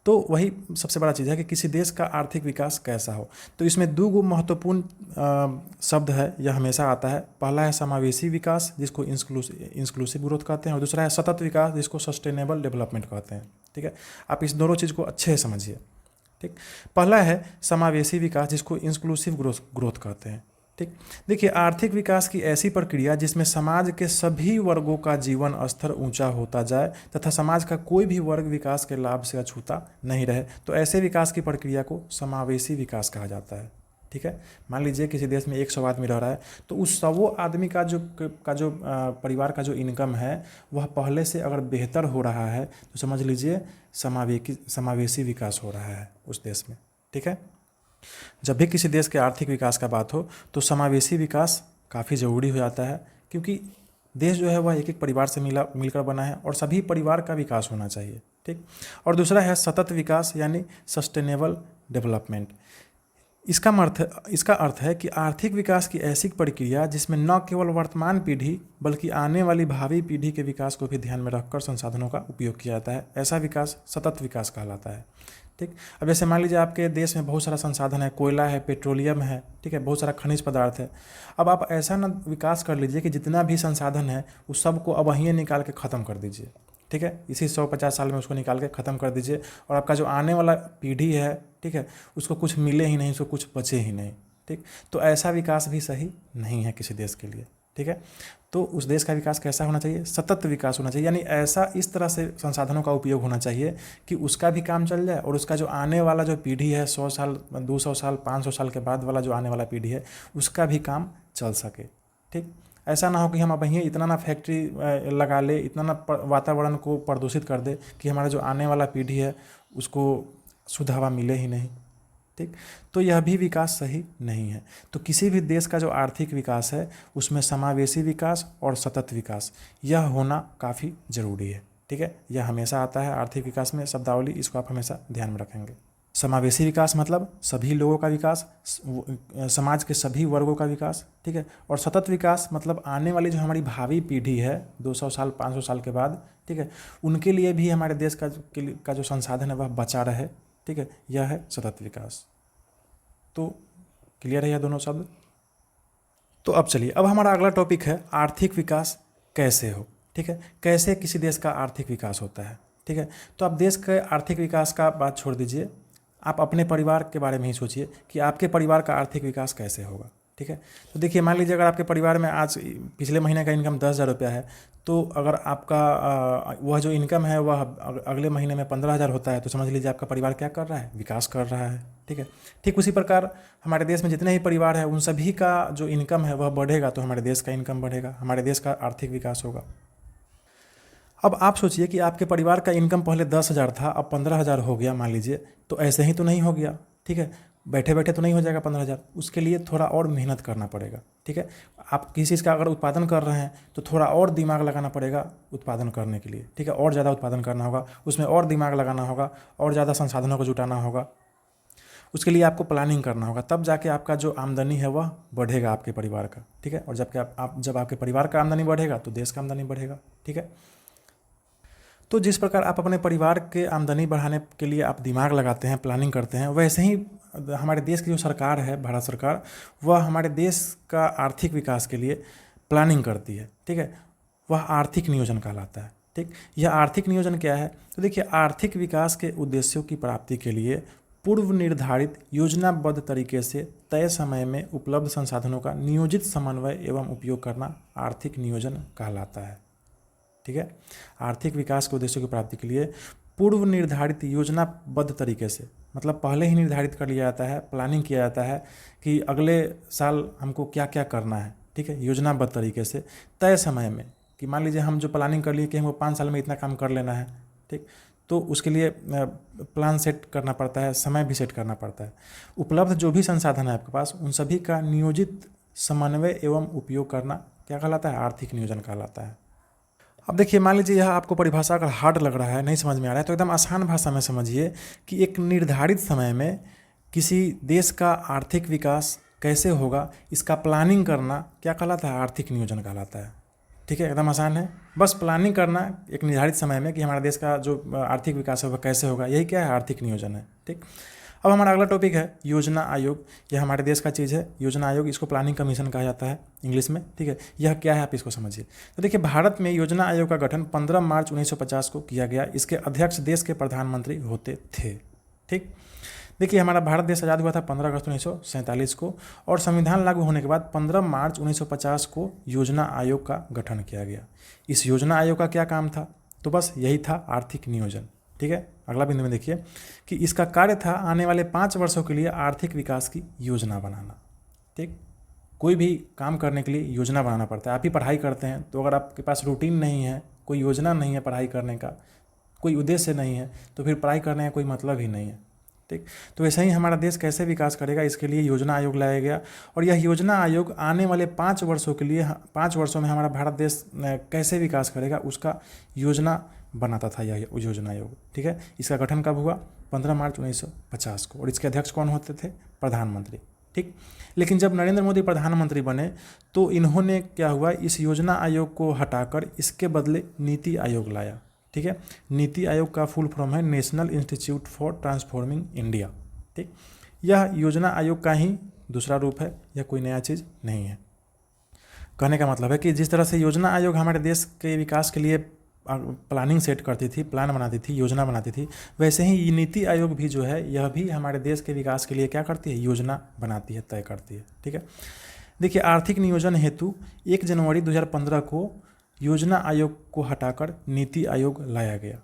तो वही सबसे बड़ा चीज़ है कि किसी देश का आर्थिक विकास कैसा हो। तो इसमें दो गो महत्वपूर्ण शब्द है, यह हमेशा आता है। पहला है समावेशी विकास, जिसको इंक्लूसिव ग्रोथ कहते हैं, और दूसरा है सतत विकास, जिसको सस्टेनेबल डेवलपमेंट कहते हैं, ठीक है। आप इस दोनों चीज़ को अच्छे से समझिए, ठीक। पहला है समावेशी विकास, जिसको इंक्लूसिव ग्रोथ कहते हैं, ठीक। देखिए, आर्थिक विकास की ऐसी प्रक्रिया जिसमें समाज के सभी वर्गों का जीवन स्तर ऊंचा होता जाए तथा समाज का कोई भी वर्ग विकास के लाभ से अछूता नहीं रहे, तो ऐसे विकास की प्रक्रिया को समावेशी विकास कहा जाता है, ठीक है। मान लीजिए किसी देश में 100 आदमी रह रहा है, तो उस 100 आदमी का जो परिवार का जो इनकम है वह पहले से अगर बेहतर हो रहा है तो समझ लीजिए समावेशी विकास हो रहा है उस देश में, ठीक है। जब भी किसी देश के आर्थिक विकास का बात हो तो समावेशी विकास काफ़ी ज़रूरी हो जाता है, क्योंकि देश जो है वह एक एक परिवार से मिलकर बना है और सभी परिवार का विकास होना चाहिए, ठीक। और दूसरा है सतत विकास यानी सस्टेनेबल डेवलपमेंट। इसका अर्थ है कि आर्थिक विकास की ऐसी प्रक्रिया जिसमें न केवल वर्तमान पीढ़ी बल्कि आने वाली भावी पीढ़ी के विकास को भी ध्यान में रखकर संसाधनों का उपयोग किया जाता है, ऐसा विकास सतत विकास कहलाता है, ठीक। अब जैसे मान लीजिए आपके देश में बहुत सारा संसाधन है, कोयला है, पेट्रोलियम है, ठीक है, बहुत सारा खनिज पदार्थ है। अब आप ऐसा ना विकास कर लीजिए कि जितना भी संसाधन है उस सब को अब वहीं निकाल के ख़त्म कर दीजिए, ठीक है। इसी 150 साल में उसको निकाल के ख़त्म कर दीजिए और आपका जो आने वाला पीढ़ी है, ठीक है, उसको कुछ मिले ही नहीं, उसको कुछ बचे ही नहीं, ठीक। तो ऐसा विकास भी सही नहीं है किसी देश के लिए, ठीक है। तो उस देश का विकास कैसा होना चाहिए, सतत विकास होना चाहिए, यानी ऐसा इस तरह से संसाधनों का उपयोग होना चाहिए कि उसका भी काम चल जाए और उसका जो आने वाला जो पीढ़ी है 100 साल 200 साल 500 साल के बाद वाला जो आने वाला पीढ़ी है उसका भी काम चल सके, ठीक। ऐसा ना हो कि हम अब यहीं इतना ना फैक्ट्री लगा ले, इतना ना वातावरण को प्रदूषित कर दे कि हमारा जो आने वाला पीढ़ी है उसको शुद्ध हवा मिले ही नहीं, ठीक। तो यह भी विकास सही नहीं है। तो किसी भी देश का जो आर्थिक विकास है उसमें समावेशी विकास और सतत विकास यह होना काफ़ी ज़रूरी है, ठीक है। यह हमेशा आता है आर्थिक विकास में शब्दावली, इसको आप हमेशा ध्यान में रखेंगे। समावेशी विकास मतलब सभी लोगों का विकास, समाज के सभी वर्गों का विकास, ठीक है। और सतत विकास मतलब आने वाली जो हमारी भावी पीढ़ी है 200 साल 500 साल के बाद, ठीक है, उनके लिए भी हमारे देश का जो संसाधन है वह बचा रहे, ठीक है, यह है सतत विकास। तो क्लियर है यह दोनों शब्द। तो अब चलिए, अब हमारा अगला टॉपिक है आर्थिक विकास कैसे हो, ठीक है, कैसे किसी देश का आर्थिक विकास होता है, ठीक है। तो आप देश के आर्थिक विकास का बात छोड़ दीजिए, आप अपने परिवार के बारे में ही सोचिए कि आपके परिवार का आर्थिक विकास कैसे होगा, ठीक है। तो देखिए, मान लीजिए अगर आपके परिवार में आज पिछले महीने का इनकम 10,000 रुपया है, तो अगर आपका वह जो इनकम है वह अगले महीने में 15,000 होता है, तो समझ लीजिए आपका परिवार क्या कर रहा है, विकास कर रहा है, ठीक है। ठीक उसी प्रकार हमारे देश में जितने ही परिवार है उन सभी का जो इनकम है वह बढ़ेगा तो हमारे देश का इनकम बढ़ेगा, हमारे देश का आर्थिक विकास होगा। अब आप सोचिए कि आपके परिवार का इनकम पहले 10,000 था, अब 15,000 हो गया मान लीजिए, तो ऐसे ही तो नहीं हो गया, ठीक है, बैठे बैठे तो नहीं हो जाएगा 15,000, उसके लिए थोड़ा और मेहनत करना पड़ेगा, ठीक है। आप किसी चीज़ का अगर उत्पादन कर रहे हैं तो थोड़ा और दिमाग लगाना पड़ेगा उत्पादन करने के लिए, ठीक है, और ज़्यादा उत्पादन करना होगा, उसमें और दिमाग लगाना होगा और ज़्यादा संसाधनों को जुटाना होगा, उसके लिए आपको प्लानिंग करना होगा, तब जाके आपका जो आमदनी है वह बढ़ेगा आपके परिवार का, ठीक है। और जब आपके परिवार का आमदनी बढ़ेगा तो देश का आमदनी बढ़ेगा, ठीक है। तो जिस प्रकार आप अपने परिवार के आमदनी बढ़ाने के लिए आप दिमाग लगाते हैं, प्लानिंग करते हैं, वैसे ही हमारे देश की जो सरकार है, भारत सरकार, वह हमारे देश का आर्थिक विकास के लिए प्लानिंग करती है, ठीक है, वह आर्थिक नियोजन कहलाता है, ठीक। यह आर्थिक नियोजन क्या है? तो देखिए, आर्थिक विकास के उद्देश्यों की प्राप्ति के लिए पूर्व निर्धारित योजनाबद्ध तरीके से तय समय में उपलब्ध संसाधनों का नियोजित समन्वय एवं उपयोग करना आर्थिक नियोजन कहलाता है। ठीक है, आर्थिक विकास के उद्देश्यों की प्राप्ति के लिए पूर्व निर्धारित योजनाबद्ध तरीके से, मतलब पहले ही निर्धारित कर लिया जाता है, प्लानिंग किया जाता है कि अगले साल हमको क्या क्या करना है। ठीक है, योजनाबद्ध तरीके से तय समय में, कि मान लीजिए हम जो प्लानिंग कर लिए कि हमको 5 साल में इतना काम कर लेना है। ठीक, तो उसके लिए प्लान सेट करना पड़ता है, समय भी सेट करना पड़ता है। उपलब्ध जो भी संसाधन है आपके पास, उन सभी का नियोजित समन्वय एवं उपयोग करना क्या कहलाता है? आर्थिक नियोजन कहलाता है। अब देखिए, मान लीजिए यह आपको परिभाषा अगर हार्ड लग रहा है, नहीं समझ में आ रहा है, तो एकदम आसान भाषा में समझिए कि एक निर्धारित समय में किसी देश का आर्थिक विकास कैसे होगा, इसका प्लानिंग करना क्या कहलाता है? आर्थिक नियोजन कहलाता है। ठीक है, एकदम आसान है, बस प्लानिंग करना एक निर्धारित समय में कि हमारे देश का जो आर्थिक विकास है वह कैसे होगा, यही क्या है? आर्थिक नियोजन है। ठीक, अब हमारा अगला टॉपिक है योजना आयोग। यह हमारे देश का चीज़ है, योजना आयोग, इसको प्लानिंग कमीशन कहा जाता है इंग्लिश में। ठीक है, यह क्या है आप इसको समझिए। तो देखिए, भारत में योजना आयोग का गठन 15 मार्च 1950 को किया गया। इसके अध्यक्ष देश के प्रधानमंत्री होते थे। ठीक, देखिए, हमारा भारत देश आज़ाद हुआ था 15 अगस्त 1947 को, और संविधान लागू होने के बाद 15 मार्च 1950 को योजना आयोग का गठन किया गया। इस योजना आयोग का क्या काम था? तो बस यही था, आर्थिक नियोजन। ठीक है, अगला बिंदु में देखिए कि इसका कार्य था आने वाले 5 वर्षों के लिए आर्थिक विकास की योजना बनाना। ठीक, कोई भी काम करने के लिए योजना बनाना पड़ता है। आप ही पढ़ाई करते हैं, तो अगर आपके पास रूटीन नहीं है, कोई योजना नहीं है पढ़ाई करने का, कोई उद्देश्य नहीं है, तो फिर पढ़ाई करने का कोई मतलब ही नहीं है। ठीक, तो वैसे ही हमारा देश कैसे विकास करेगा, इसके लिए योजना आयोग लाया गया। और यह योजना आयोग आने वाले 5 वर्षों के लिए, 5 वर्षों में हमारा भारत देश कैसे विकास करेगा उसका योजना बनाता था यह योजना आयोग। ठीक है, इसका गठन कब हुआ? 15 मार्च 1950 को, और इसके अध्यक्ष कौन होते थे? प्रधानमंत्री। ठीक, लेकिन जब नरेंद्र मोदी प्रधानमंत्री बने तो इन्होंने क्या हुआ, इस योजना आयोग को हटाकर इसके बदले नीति आयोग लाया। ठीक है, नीति आयोग का फुल फॉर्म है national institute for transforming India. ठीक, यह योजना आयोग का ही दूसरा रूप है, यह कोई नया चीज़ नहीं है। कहने का मतलब है कि जिस तरह से योजना आयोग हमारे देश के विकास के लिए प्लानिंग सेट करती थी, प्लान बनाती थी, योजना बनाती थी, वैसे ही ये नीति आयोग भी जो है, यह भी हमारे देश के विकास के लिए क्या करती है? योजना बनाती है, तय करती है। ठीक है, देखिए, आर्थिक नियोजन हेतु 1 जनवरी 2015 को योजना आयोग को हटाकर नीति आयोग लाया गया।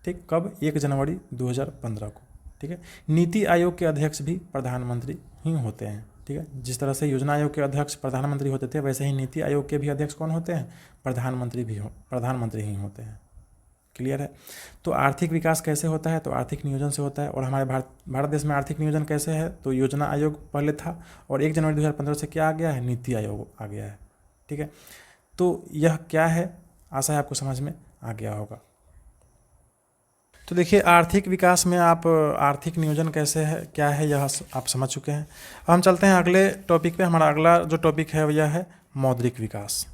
ठीक, कब? 1 जनवरी 2015 को। ठीक है, नीति आयोग के अध्यक्ष भी प्रधानमंत्री ही होते हैं। ठीक है, जिस तरह से योजना आयोग के अध्यक्ष प्रधानमंत्री होते थे, वैसे ही नीति आयोग के भी अध्यक्ष कौन होते हैं? प्रधानमंत्री ही होते हैं। क्लियर है? तो आर्थिक विकास कैसे होता है? तो आर्थिक नियोजन से होता है। और हमारे भारत देश में आर्थिक नियोजन कैसे है? तो योजना आयोग पहले था, और 1 जनवरी 2015 से क्या आ गया है? नीति आयोग आ गया है। ठीक है, तो यह क्या है, आशा है आपको समझ में आ गया होगा। तो देखिए, आर्थिक विकास में आप आर्थिक नियोजन कैसे है, क्या है, यह आप समझ चुके हैं। अब हम चलते हैं अगले टॉपिक पे। हमारा अगला जो टॉपिक है यह है मौद्रिक विकास।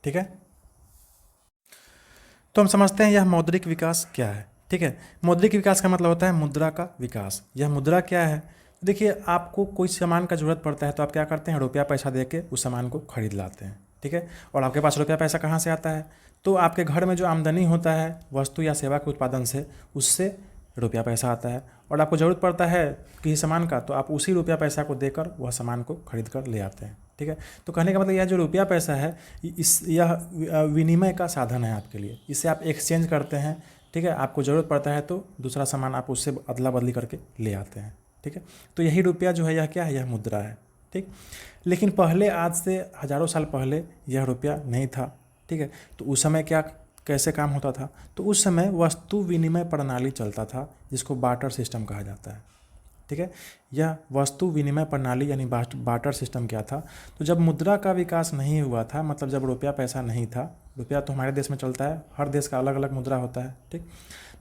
ठीक है, तो हम समझते हैं यह मौद्रिक विकास क्या है। ठीक है, मौद्रिक विकास का मतलब होता है मुद्रा का विकास। यह मुद्रा क्या है? देखिए, आपको कोई सामान का जरूरत पड़ता है तो आप क्या करते हैं? रुपया पैसा दे के उस सामान को खरीद लाते हैं। ठीक है, और आपके पास रुपया पैसा कहाँ से आता है? तो आपके घर में जो आमदनी होता है वस्तु या सेवा के उत्पादन से, उससे रुपया पैसा आता है। और आपको ज़रूरत पड़ता है किसी सामान का, तो आप उसी रुपया पैसा को देकर वह सामान को खरीद कर ले आते हैं। ठीक है, तो कहने का मतलब यह जो रुपया पैसा है, यह विनिमय का साधन है आपके लिए। इससे आप एक्सचेंज करते हैं। ठीक है, आपको ज़रूरत पड़ता है तो दूसरा सामान आप उससे अदला बदली करके ले आते हैं। ठीक है, तो यही रुपया जो है, यह क्या है? यह मुद्रा है। ठीक, लेकिन पहले, आज से हज़ारों साल पहले यह रुपया नहीं था। ठीक है, तो उस समय क्या, कैसे काम होता था? तो उस समय वस्तु विनिमय प्रणाली चलता था, जिसको बार्टर सिस्टम कहा जाता है। ठीक है, यह वस्तु विनिमय प्रणाली यानी बार्टर सिस्टम क्या था? तो जब मुद्रा का विकास नहीं हुआ था, मतलब जब रुपया पैसा नहीं था, रुपया तो हमारे देश में चलता है, हर देश का अलग अलग मुद्रा होता है। ठीक,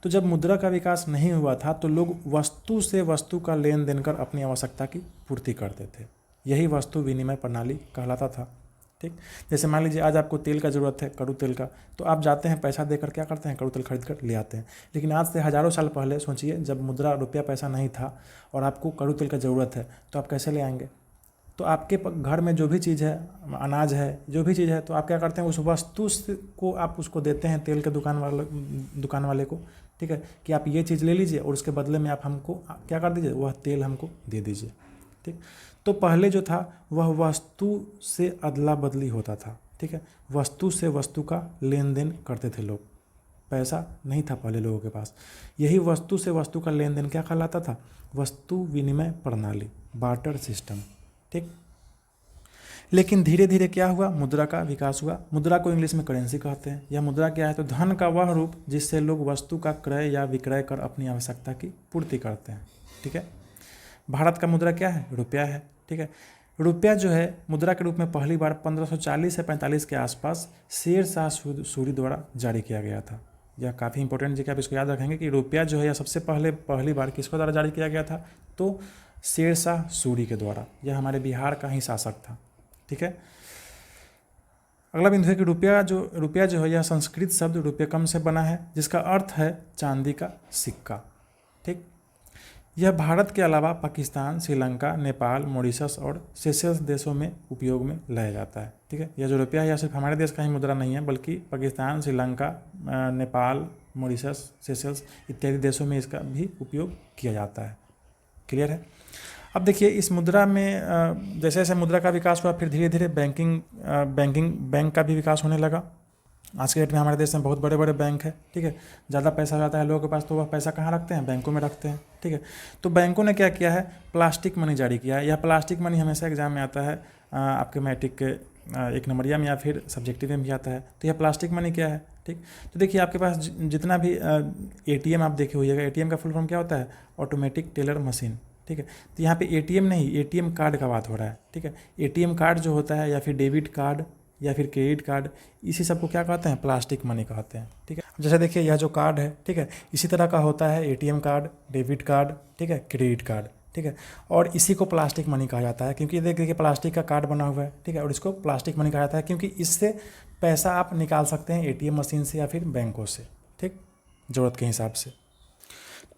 तो जब मुद्रा का विकास नहीं हुआ था तो लोग वस्तु से वस्तु का लेन देन कर अपनी आवश्यकता की पूर्ति करते थे। यही वस्तु विनिमय प्रणाली कहलाता था। ठीक, जैसे मान लीजिए आज आपको तेल का ज़रूरत है, कड़ू तेल का, तो आप जाते हैं, पैसा देकर क्या करते हैं? कड़ू तेल खरीद कर ले आते हैं। लेकिन आज से हज़ारों साल पहले सोचिए, जब मुद्रा रुपया पैसा नहीं था और आपको कड़ू तेल का ज़रूरत है, तो आप कैसे ले आएंगे? तो आपके घर में जो भी चीज़ है, अनाज है, जो भी चीज़ है, तो आप क्या करते हैं, उस वस्तु को आप उसको देते हैं तेल के दुकान वाले को, ठीक है, कि आप ये चीज़ ले लीजिए और उसके बदले में आप हमको क्या कर दीजिए, वह तेल हमको दे दीजिए, ठीक। तो पहले जो था वह वस्तु से अदला बदली होता था, ठीक है, वस्तु से वस्तु का लेन देन करते थे लोग, पैसा नहीं था पहले लोगों के पास। यही वस्तु से वस्तु का लेन देन क्या कहलाता था, वस्तु विनिमय प्रणाली, बार्टर सिस्टम, ठीक। लेकिन धीरे धीरे क्या हुआ, मुद्रा का विकास हुआ। मुद्रा को इंग्लिश में करेंसी कहते हैं। यह मुद्रा क्या है, तो धन का वह रूप जिससे लोग वस्तु का क्रय या विक्रय कर अपनी आवश्यकता की पूर्ति करते हैं, ठीक है। भारत का मुद्रा क्या है, रुपया है, ठीक है। रुपया जो है मुद्रा के रूप में पहली बार 1540 से 45 के आसपास शेर शाह सूरी द्वारा जारी किया गया था। यह काफ़ी इंपॉर्टेंट जगह आप इसको याद रखेंगे कि रुपया जो है यह सबसे पहली बार किसको द्वारा जारी किया गया था, तो शेर शाह सूरी के द्वारा। यह हमारे बिहार का ही शासक था, ठीक है। अगला बिंदु है कि रुपया जो है यह संस्कृत शब्द रुपयकम से बना है, जिसका अर्थ है चांदी का सिक्का, ठीक। यह भारत के अलावा पाकिस्तान, श्रीलंका, नेपाल, मॉरिशस और सेशल्स देशों में उपयोग में लाया जाता है, ठीक है। यह जो रुपया है यह सिर्फ हमारे देश का ही मुद्रा नहीं है, बल्कि पाकिस्तान, श्रीलंका, नेपाल, मॉरिशस, सेशल्स इत्यादि देशों में इसका भी उपयोग किया जाता है। क्लियर है। अब देखिए इस मुद्रा में जैसे जैसे मुद्रा का विकास हुआ, फिर धीरे धीरे बैंक का भी विकास होने लगा। आज के डेट में हमारे देश में बहुत बड़े बड़े बैंक है, ठीक है। ज़्यादा पैसा रहता है लोगों के पास, तो वह पैसा कहाँ रखते हैं, बैंकों में रखते हैं, ठीक है। तो बैंकों ने क्या किया है, प्लास्टिक मनी जारी किया है। यह प्लास्टिक मनी हमेशा एग्जाम में आता है, आपके मैट्रिक के 1 नंबरिया में या फिर सब्जेक्टिव में भी आता है। तो यह प्लास्टिक मनी क्या है, ठीक। तो देखिए आपके पास जितना भी ATM आप देखे होइएगा, ATM का फुल फॉर्म क्या होता है, ऑटोमेटिक टेलर मशीन, ठीक है। तो यहाँ पे ATM नहीं, ATM कार्ड का बात हो रहा है, ठीक है। ATM कार्ड जो होता है या फिर डेबिट कार्ड या फिर क्रेडिट कार्ड, इसी सब को क्या कहते हैं, प्लास्टिक मनी कहते हैं, ठीक है। जैसे देखिए यह जो कार्ड है, ठीक है, इसी तरह का होता है ATM कार्ड, डेबिट कार्ड, ठीक है, क्रेडिट कार्ड, ठीक है। और इसी को प्लास्टिक मनी कहा जाता है, क्योंकि देखिए प्लास्टिक का कार्ड बना हुआ है, ठीक है, और इसको प्लास्टिक मनी कहा जाता है क्योंकि इससे पैसा आप निकाल सकते हैं ATM मशीन से या फिर बैंकों से, ठीक, ज़रूरत के हिसाब से।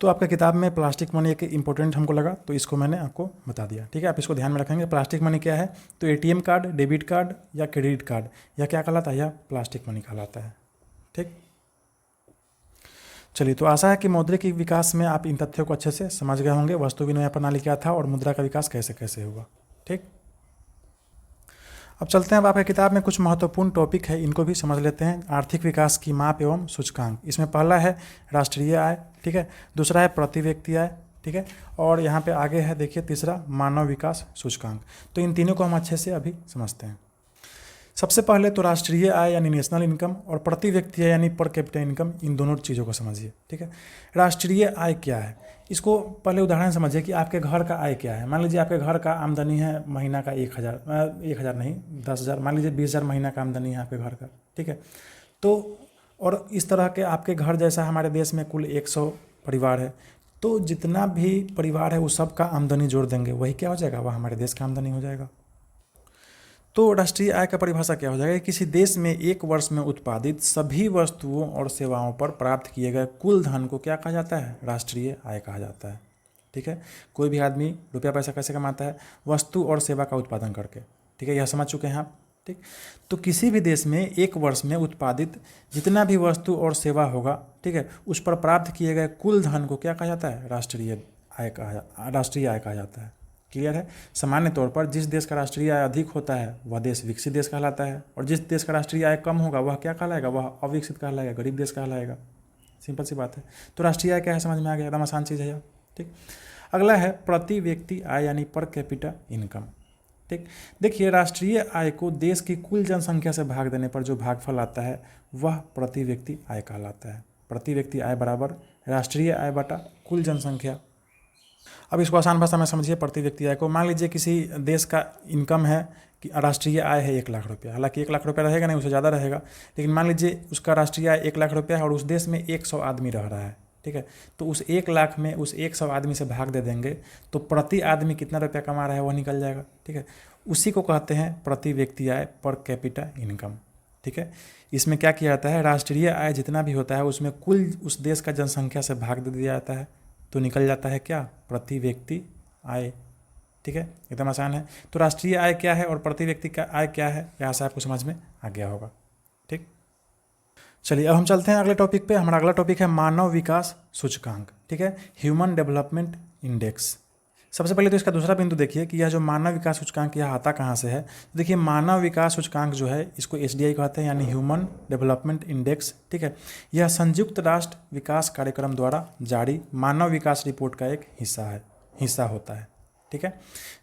तो आपके किताब में प्लास्टिक मनी एक इम्पोर्टेंट हमको लगा, तो इसको मैंने आपको बता दिया, ठीक है। आप इसको ध्यान में रखेंगे। प्लास्टिक मनी क्या है, तो ATM कार्ड, डेबिट कार्ड या क्रेडिट कार्ड, यह क्या कहलाता है, यह प्लास्टिक मनी कहलाता है, ठीक। चलिए, तो आशा है कि मौद्रिक विकास में आप इन तथ्यों को अच्छे से समझ गए होंगे, वस्तु विनिमय प्रणाली क्या था और मुद्रा का विकास कैसे कैसे हुआ, ठीक। अब चलते हैं, अब आपकी किताब में कुछ महत्वपूर्ण टॉपिक है, इनको भी समझ लेते हैं। आर्थिक विकास की माप एवं सूचकांक, इसमें पहला है राष्ट्रीय आय, ठीक है, दूसरा है प्रति व्यक्ति आय, ठीक है, और यहाँ पे आगे है देखिए तीसरा मानव विकास सूचकांक। तो इन तीनों को हम अच्छे से अभी समझते हैं। सबसे पहले तो राष्ट्रीय आय यानी नेशनल इनकम और प्रति व्यक्ति आय यानी पर कैपिटा इनकम, इन दोनों चीज़ों को समझिए, ठीक है। राष्ट्रीय आय क्या है, इसको पहले उदाहरण समझिए कि आपके घर का आय क्या है। मान लीजिए आपके घर का आमदनी है महीना का 1,000 नहीं 10,000, मान लीजिए 20,000 महीना का आमदनी है आपके घर का, ठीक है। तो और इस तरह के आपके घर जैसा हमारे देश में कुल 100 परिवार है, तो जितना भी परिवार है उस सब का आमदनी जोड़ देंगे, वही क्या हो जाएगा, वह हमारे देश का आमदनी हो जाएगा। तो राष्ट्रीय आय का परिभाषा क्या हो जाएगा, किसी देश में एक वर्ष में उत्पादित सभी वस्तुओं और सेवाओं पर प्राप्त किए गए कुल धन को क्या कहा जाता है, राष्ट्रीय आय कहा जाता है, ठीक है। कोई भी आदमी रुपया पैसा कैसे कमाता है, वस्तु और सेवा का उत्पादन करके, ठीक है, यह समझ चुके हैं आप, ठीक। तो किसी भी देश में एक वर्ष में उत्पादित जितना भी वस्तु और सेवा होगा, ठीक है, उस पर प्राप्त किए गए कुल धन को क्या कहा जाता है, राष्ट्रीय आय कहा जाता है। क्लियर है। सामान्य तौर पर जिस देश का राष्ट्रीय आय अधिक होता है वह देश विकसित देश कहलाता है, और जिस देश का राष्ट्रीय आय कम होगा वह क्या कहलाएगा, वह अविकसित कहलाएगा, गरीब देश कहलाएगा। सिंपल सी बात है। तो राष्ट्रीय आय क्या है, समझ में आ गया, एकदम आसान चीज़ है यह, ठीक। अगला है प्रति व्यक्ति आय यानी पर कैपिटा इनकम, ठीक। देखिए राष्ट्रीय आय को देश की कुल जनसंख्या से भाग देने पर जो भागफल आता है वह प्रति व्यक्ति आय कहलाता है। प्रति व्यक्ति आय बराबर राष्ट्रीय आय बटा कुल जनसंख्या। अब इसको आसान भाषा में समझिए प्रति व्यक्ति आय को। मान लीजिए किसी देश का इनकम है कि राष्ट्रीय आय है 1 लाख रुपया, हालांकि 1 लाख रुपया रहेगा नहीं, उससे ज़्यादा रहेगा, लेकिन मान लीजिए उसका राष्ट्रीय आय 1 लाख रुपया है और उस देश में 100 आदमी रह रहा है, ठीक है। तो उस 1 लाख में उस 100 आदमी से भाग दे देंगे तो प्रति आदमी कितना रुपया कमा रहा है वह निकल जाएगा, ठीक है। उसी को कहते हैं प्रति व्यक्ति आय पर कैपिटा इनकम, ठीक है। इसमें क्या किया जाता है, राष्ट्रीय आय जितना भी होता है उसमें कुल उस देश का जनसंख्या से भाग दे दिया जाता है, तो निकल जाता है क्या, प्रति व्यक्ति आय, ठीक है, एकदम आसान है। तो राष्ट्रीय आय क्या है और प्रति व्यक्ति का आय क्या है, यहाँ से आपको समझ में आ गया होगा। ठीक, चलिए अब हम चलते हैं अगले टॉपिक पे। हमारा अगला टॉपिक है मानव विकास सूचकांक। ठीक है, ह्यूमन डेवलपमेंट इंडेक्स। सबसे पहले तो इसका दूसरा बिंदु देखिए कि यह जो मानव विकास सूचकांक यह आता कहाँ से है। देखिए मानव विकास सूचकांक जो है इसको HDI कहते हैं, यानी ह्यूमन डेवलपमेंट इंडेक्स। ठीक है, यह संयुक्त राष्ट्र विकास कार्यक्रम द्वारा जारी मानव विकास रिपोर्ट का एक हिस्सा होता है। ठीक है,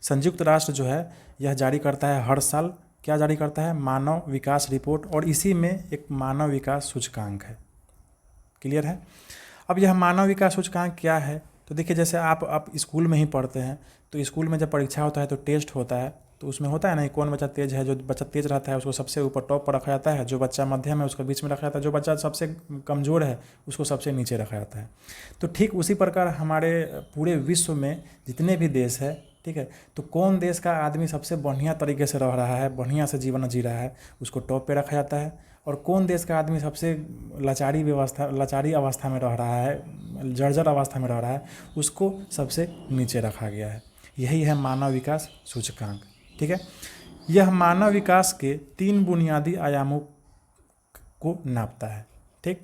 संयुक्त राष्ट्र जो है यह जारी करता है हर साल, क्या जारी करता है, मानव विकास रिपोर्ट, और इसी में एक मानव विकास सूचकांक है। क्लियर है। अब यह मानव विकास सूचकांक क्या है, तो देखिए जैसे आप स्कूल में ही पढ़ते हैं, तो स्कूल में जब परीक्षा होता है तो टेस्ट होता है, तो उसमें होता है ना कौन बच्चा तेज है। जो बच्चा तेज रहता है उसको सबसे ऊपर टॉप पर रखा जाता है, जो बच्चा मध्यम है उसको बीच में रखा जाता है, जो बच्चा सबसे कमज़ोर है उसको सबसे नीचे रखा जाता है। तो ठीक उसी प्रकार हमारे पूरे विश्व में जितने भी देश है, ठीक है, तो कौन देश का आदमी सबसे बढ़िया तरीके से रह रहा है, बढ़िया से जीवन जी रहा है, उसको टॉप पे रखा जाता है। और कौन देश का आदमी सबसे लाचारी अवस्था में रह रहा है, जर्जर अवस्था में रह रहा है, उसको सबसे नीचे रखा गया है। यही है मानव विकास सूचकांक। ठीक है, यह मानव विकास के 3 बुनियादी आयामों को नापता है। ठीक,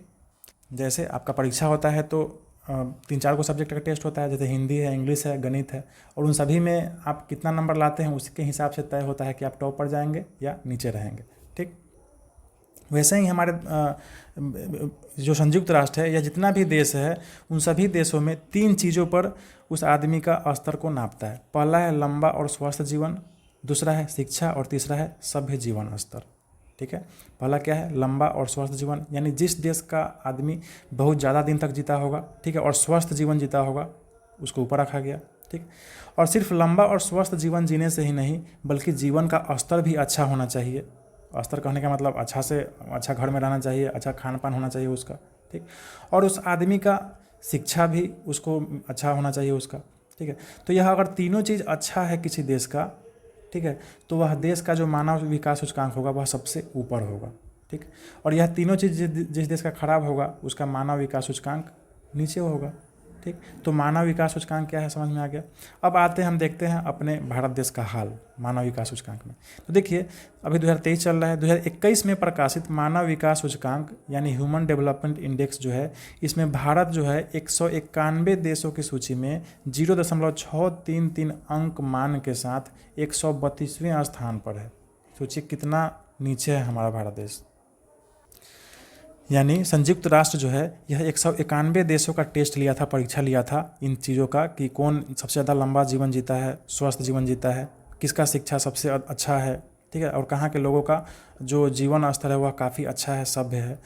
जैसे आपका परीक्षा होता है तो 3-4 को सब्जेक्ट का टेस्ट होता है, जैसे हिंदी है, इंग्लिश है, गणित है, और उन सभी में आप कितना नंबर लाते हैं उसके हिसाब से तय होता है कि आप टॉप पर जाएंगे या नीचे रहेंगे। ठीक, वैसे ही हमारे जो संयुक्त राष्ट्र है या जितना भी देश है, उन सभी देशों में 3 चीज़ों पर उस आदमी का स्तर को नापता है। पहला है लंबा और स्वस्थ जीवन, दूसरा है शिक्षा, और तीसरा है सभ्य जीवन स्तर। ठीक है, पहला क्या है, लंबा और स्वस्थ जीवन, यानी जिस देश का आदमी बहुत ज़्यादा दिन तक जीता होगा, ठीक है, और स्वस्थ जीवन जीता होगा, उसको ऊपर रखा गया। ठीक, और सिर्फ लंबा और स्वस्थ जीवन जीने से ही नहीं, बल्कि जीवन का स्तर भी अच्छा होना चाहिए। स्तर कहने का मतलब अच्छा घर में रहना चाहिए, अच्छा खान पान होना चाहिए उसका। ठीक, और उस आदमी का शिक्षा भी उसको अच्छा होना चाहिए उसका। ठीक है, तो यह अगर तीनों चीज़ अच्छा है किसी देश का, ठीक है, तो वह देश का जो मानव विकास सूचकांक होगा वह सबसे ऊपर होगा। ठीक, और यह तीनों चीज़ जिस देश का खराब होगा उसका मानव विकास सूचकांक नीचे होगा। ठीक, तो मानव विकास सूचकांक क्या है समझ में आ गया। अब आते हैं, हम देखते हैं अपने भारत देश का हाल मानव विकास सूचकांक में। तो देखिए अभी 2023 चल रहा है, 2021 में प्रकाशित मानव विकास सूचकांक यानी ह्यूमन डेवलपमेंट इंडेक्स जो है, इसमें भारत जो है 191 देशों की सूची में 0.633 अंक मान के साथ 132वें स्थान पर है। सोचिए कितना नीचे है हमारा भारत देश। यानी संयुक्त राष्ट्र जो है यह 191 देशों का टेस्ट लिया था, परीक्षा लिया था इन चीज़ों का कि कौन सबसे ज़्यादा लंबा जीवन जीता है, स्वस्थ जीवन जीता है, किसका शिक्षा सबसे अच्छा है, ठीक है, और कहाँ के लोगों का जो जीवन स्तर है वह काफ़ी अच्छा है, सभ्य है।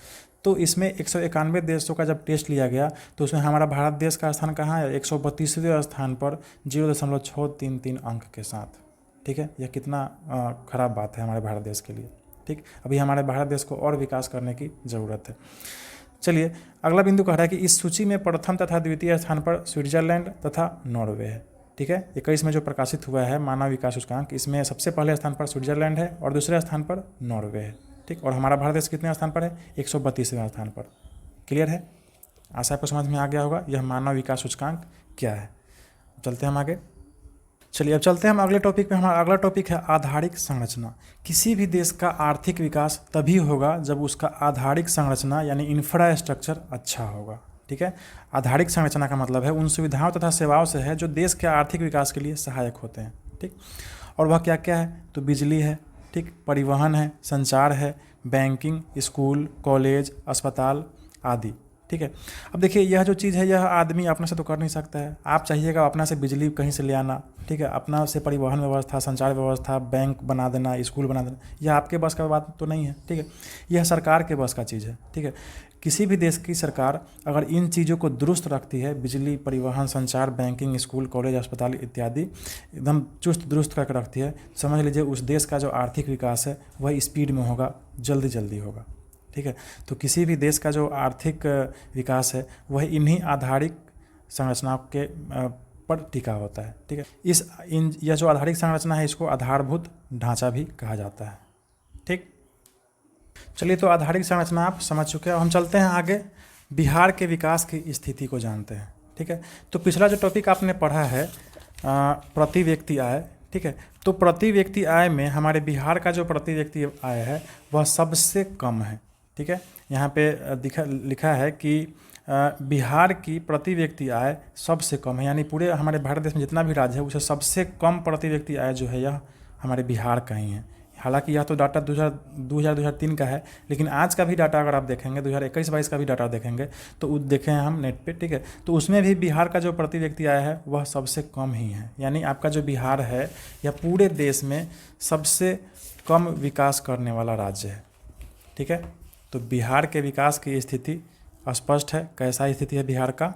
तो इसमें 191 देशों का जब टेस्ट लिया गया तो उसमें हमारा भारत देश का स्थान कहाँ है, 132वें स्थान पर 0.633 अंक के साथ। ठीक है, यह कितना ख़राब बात है हमारे भारत देश के लिए। ठीक, अभी हमारे भारत देश को और विकास करने की ज़रूरत है। चलिए अगला बिंदु कह रहा है कि इस सूची में प्रथम तथा द्वितीय स्थान पर स्विट्जरलैंड तथा नॉर्वे है। ठीक है, 21 में जो प्रकाशित हुआ है मानव विकास सूचकांक, इसमें सबसे पहले स्थान पर स्विट्जरलैंड है और दूसरे स्थान पर नॉर्वे है। ठीक, और हमारा भारत देश कितने स्थान पर है, 132वें स्थान पर। क्लियर है, आशा आपको समझ में आ गया होगा यह मानव विकास सूचकांक क्या है। चलते हैं हम आगे। चलिए अब चलते हैं हम अगले टॉपिक पे। हमारा अगला टॉपिक है आधारिक संरचना। किसी भी देश का आर्थिक विकास तभी होगा जब उसका आधारिक संरचना यानी इंफ्रास्ट्रक्चर अच्छा होगा। ठीक है, आधारिक संरचना का मतलब है उन सुविधाओं तथा सेवाओं से है जो देश के आर्थिक विकास के लिए सहायक होते हैं। ठीक, और वह क्या क्या है, तो बिजली है, ठीक, परिवहन है, संचार है, बैंकिंग, स्कूल, कॉलेज, अस्पताल आदि। ठीक है, अब देखिए यह जो चीज़ है यह आदमी अपने से तो कर नहीं सकता है। आप चाहिएगा अपना से बिजली कहीं से ले आना, ठीक है, अपना से परिवहन व्यवस्था, संचार व्यवस्था, बैंक बना देना, स्कूल बना देना, यह आपके बस का बात तो नहीं है। ठीक है, यह सरकार के बस का चीज़ है। ठीक है, किसी भी देश की सरकार अगर इन चीज़ों को दुरुस्त रखती है, बिजली, परिवहन, संचार, बैंकिंग, स्कूल, कॉलेज, अस्पताल इत्यादि एकदम चुस्त दुरुस्त करके रखती है, समझ लीजिए उस देश का जो आर्थिक विकास है वह स्पीड में होगा, जल्दी होगा। ठीक है, तो किसी भी देश का जो आर्थिक विकास है वह इन्हीं आधारिक संरचनाओं के पर टिका होता है। ठीक है, यह जो आधारिक संरचना है इसको आधारभूत ढांचा भी कहा जाता है। ठीक, चलिए तो आधारिक संरचना आप समझ चुके हैं। हम चलते हैं आगे, बिहार के विकास की स्थिति को जानते हैं। ठीक है, तो पिछला जो टॉपिक आपने पढ़ा है प्रति व्यक्ति आय, ठीक है। तो प्रति व्यक्ति आय में हमारे बिहार का जो प्रति व्यक्ति आय है वह सबसे कम है, ठीक है। यहाँ पे लिखा है कि बिहार की प्रति व्यक्ति आय सबसे कम है, यानी पूरे हमारे भारत देश में जितना भी राज्य है उसे सबसे कम प्रति व्यक्ति आय जो है यह हमारे बिहार का ही है। हालांकि यह तो डाटा 2003 का है, लेकिन आज का भी डाटा अगर आप देखेंगे 2021-22 का भी डाटा देखेंगे तो देखें हम नेट पे, ठीक है, तो उसमें भी बिहार का जो प्रति व्यक्ति आय है वह सबसे कम ही है। यानी आपका जो बिहार है यह पूरे देश में सबसे कम विकास करने वाला राज्य है, ठीक है। तो बिहार के विकास की स्थिति स्पष्ट है। कैसा स्थिति है बिहार का,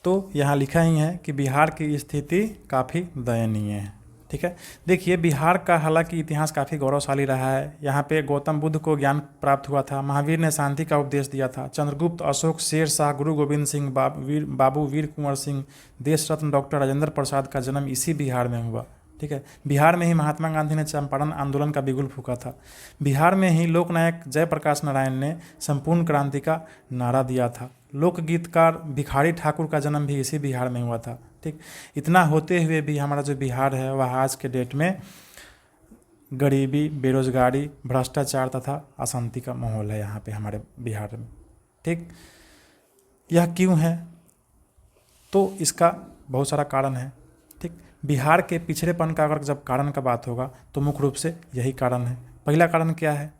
तो यहाँ लिखा ही है कि बिहार की स्थिति काफ़ी दयनीय है, ठीक है। देखिए बिहार का हालांकि इतिहास काफ़ी गौरवशाली रहा है। यहाँ पे गौतम बुद्ध को ज्ञान प्राप्त हुआ था, महावीर ने शांति का उपदेश दिया था, चंद्रगुप्त, अशोक, शेर शाह, गुरु गोविंद सिंह, बाबू वीर कुंवर सिंह, देश रत्न डॉक्टर राजेंद्र प्रसाद का जन्म इसी बिहार में हुआ, ठीक है। बिहार में ही महात्मा गांधी ने चंपारण आंदोलन का बिगुल फूंका था। बिहार में ही लोकनायक जयप्रकाश नारायण ने संपूर्ण क्रांति का नारा दिया था। लोकगीतकार भिखारी ठाकुर का जन्म भी इसी बिहार में हुआ था, ठीक। इतना होते हुए भी हमारा जो बिहार है वह आज के डेट में गरीबी, बेरोजगारी, भ्रष्टाचार तथा अशांति का माहौल है यहाँ पे हमारे बिहार में, ठीक। यह क्यों है, तो इसका बहुत सारा कारण है, ठीक। बिहार के पिछड़ेपन का अगर जब कारण का बात होगा तो मुख्य रूप से यही कारण है। पहला कारण क्या है,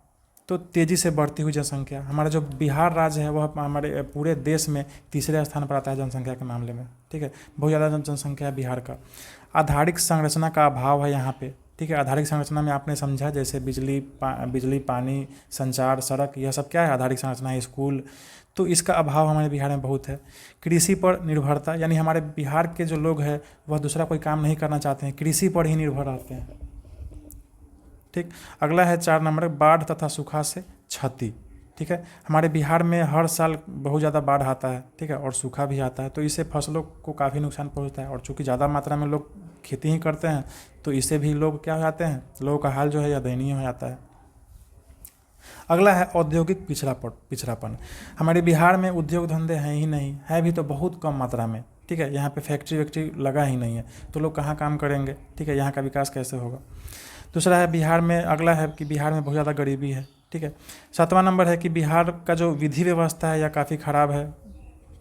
तो तेज़ी से बढ़ती हुई जनसंख्या। हमारा जो बिहार राज्य है वह हमारे पूरे देश में तीसरे स्थान पर आता है जनसंख्या के मामले में, ठीक है। बहुत ज़्यादा जनसंख्या है बिहार का। आधारिक संरचना का अभाव है यहाँ पे, ठीक है। आधारिक संरचना में आपने समझा जैसे बिजली, पानी, संचार, सड़क, यह सब क्या है, आधारिक संरचना है, स्कूल, तो इसका अभाव हमारे बिहार में बहुत है। कृषि पर निर्भरता, यानी हमारे बिहार के जो लोग हैं वह दूसरा कोई काम नहीं करना चाहते हैं, कृषि पर ही निर्भर रहते हैं, ठीक। अगला है 4 नंबर, बाढ़ तथा सूखा से क्षति, ठीक है। हमारे बिहार में हर साल बहुत ज़्यादा बाढ़ आता है, ठीक है, और सूखा भी आता है, तो इससे फसलों को काफ़ी नुकसान पहुंचता है। और चूँकि ज़्यादा मात्रा में लोग खेती ही करते हैं तो इससे भी लोग क्या हो जाते हैं, लोगों का हाल जो है यह दयनीय हो जाता है। अगला है औद्योगिक पिछड़ापन। हमारे बिहार में उद्योग धंधे हैं ही नहीं, है भी तो बहुत कम मात्रा में, ठीक है। यहाँ पे फैक्ट्री लगा ही नहीं है, तो लोग कहाँ काम करेंगे, ठीक है, यहाँ का विकास कैसे होगा। दूसरा है बिहार में, अगला है कि बिहार में बहुत ज़्यादा गरीबी है, ठीक है। 7वां नंबर है कि बिहार का जो विधि व्यवस्था है यह काफ़ी ख़राब है,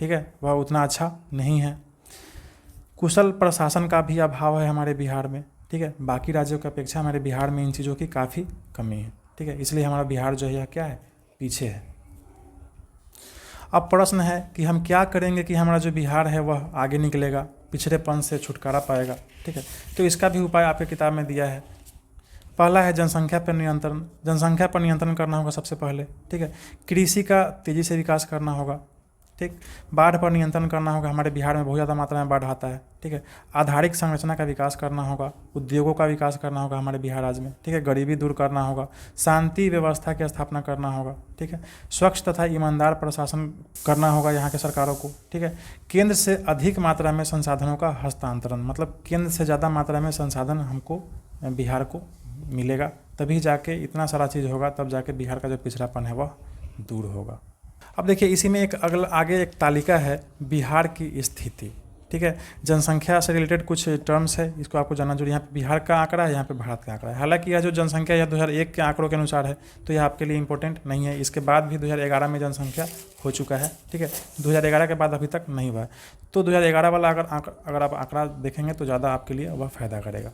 ठीक है, वह उतना अच्छा नहीं है। कुशल प्रशासन का भी अभाव है हमारे बिहार में, ठीक है। बाकी राज्यों की अपेक्षा हमारे बिहार में इन चीज़ों की काफ़ी कमी है, ठीक है, इसलिए हमारा बिहार जो है यह क्या है, पीछे है। अब प्रश्न है कि हम क्या करेंगे कि हमारा जो बिहार है वह आगे निकलेगा, पिछड़ेपन से छुटकारा पाएगा, ठीक है। तो इसका भी उपाय आपके किताब में दिया है। पहला है जनसंख्या पर नियंत्रण। जनसंख्या पर नियंत्रण करना होगा सबसे पहले, ठीक है। कृषि का तेज़ी से विकास करना होगा, ठीक। बाढ़ पर नियंत्रण करना होगा, हमारे बिहार में बहुत ज़्यादा मात्रा में बाढ़ आता है, ठीक है। आधारिक संरचना का विकास करना होगा, उद्योगों का विकास करना होगा हमारे बिहार राज्य में, ठीक है। गरीबी दूर करना होगा, शांति व्यवस्था की स्थापना करना होगा, ठीक है। स्वच्छ तथा ईमानदार प्रशासन करना होगा यहाँ के सरकारों को, ठीक है। केंद्र से अधिक मात्रा में संसाधनों का हस्तांतरण, मतलब केंद्र से ज़्यादा मात्रा में संसाधन हमको बिहार को मिलेगा, तभी जाके इतना सारा चीज़ होगा, तब जाके बिहार का जो पिछड़ापन है वह दूर होगा। अब देखिए इसी में आगे एक तालिका है बिहार की स्थिति, ठीक है। जनसंख्या से रिलेटेड कुछ टर्म्स है, इसको आपको जानना जरूरी है। यहाँ पे बिहार का आंकड़ा है, यहाँ पे भारत का आंकड़ा है। हालांकि यह जो जनसंख्या यह 2001 के आंकड़ों के अनुसार है, तो यह आपके लिए इंपॉर्टेंट नहीं है। इसके बाद भी 2011 में जनसंख्या हो चुका है, ठीक है। 2011 के बाद अभी तक नहीं हुआ है, तो 2011 वाला अगर आप आंकड़ा देखेंगे तो ज़्यादा आपके लिए वह फ़ायदा करेगा।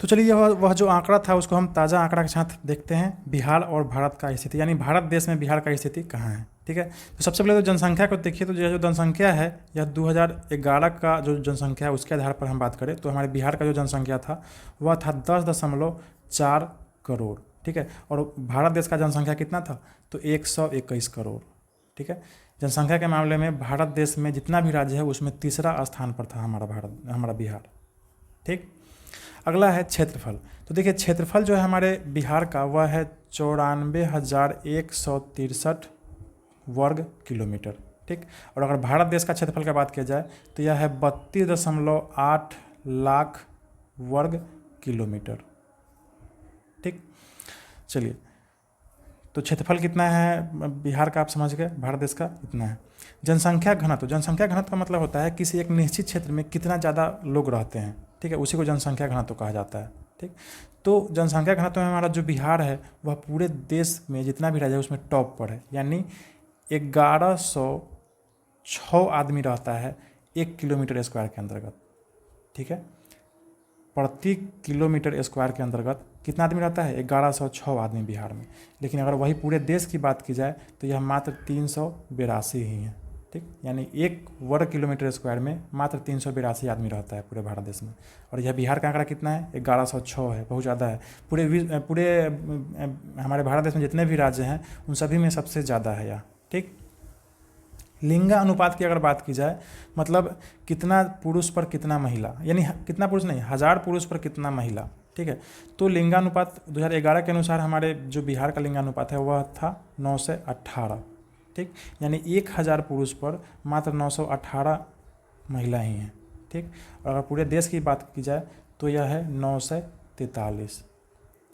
तो चलिए वह जो आंकड़ा था उसको हम ताज़ा आंकड़ा के साथ देखते हैं, बिहार और भारत का स्थिति, यानी भारत देश में बिहार का स्थिति कहाँ है, ठीक है। तो सबसे पहले तो जनसंख्या को देखिए, तो यह जो जनसंख्या है यह 2011 का जो जनसंख्या है उसके आधार पर हम बात करें तो हमारे बिहार का जो जनसंख्या था वह था 10.4 करोड़, ठीक है। और भारत देश का जनसंख्या कितना था, तो 121 करोड़, ठीक है। जनसंख्या के मामले में भारत देश में जितना भी राज्य है उसमें तीसरा स्थान पर था हमारा बिहार, ठीक। अगला है क्षेत्रफल। तो देखिए क्षेत्रफल जो है हमारे बिहार का वह है 94,163 वर्ग किलोमीटर, ठीक। और अगर भारत देश का क्षेत्रफल की बात किया जाए तो यह है 32.8 लाख वर्ग किलोमीटर, ठीक। चलिए तो क्षेत्रफल कितना है बिहार का आप समझ गए, भारत देश का इतना है। जनसंख्या घनत्व का मतलब होता है किसी एक निश्चित क्षेत्र में कितना ज़्यादा लोग रहते हैं, ठीक है, उसी को जनसंख्या घनत्व कहा जाता है। ठीक, तो जनसंख्या घनत्व में हमारा जो बिहार है वह पूरे देश में जितना भी राज्य है उसमें टॉप पर है, यानी 1106 आदमी रहता है 1 किलोमीटर स्क्वायर के अंतर्गत। ठीक है, प्रति किलोमीटर स्क्वायर के अंतर्गत कितना आदमी रहता है? 1106 आदमी बिहार में। लेकिन अगर वही पूरे देश की बात की जाए तो यह मात्र 382 ही है। ठीक, यानी 1 वर्ग किलोमीटर स्क्वायर में मात्र 382 आदमी रहता है पूरे भारत देश में। और यह बिहार का आंकड़ा कितना है? 1106 है, बहुत ज़्यादा है। पूरे हमारे भारत देश में जितने भी राज्य हैं उन सभी में सबसे ज़्यादा है यह। ठीक, लिंगा अनुपात की अगर बात की जाए, मतलब कितना पुरुष पर कितना महिला, यानी कितना पुरुष नहीं, 1000 पुरुष पर कितना महिला। ठीक है, तो लिंगानुपात 2011 के अनुसार हमारे जो बिहार का लिंगानुपात है वह था 9 से 18। ठीक, यानी 1000 पुरुष पर मात्र 918 महिला ही हैं। ठीक, और अगर पूरे देश की बात की जाए तो यह है 9 से 43,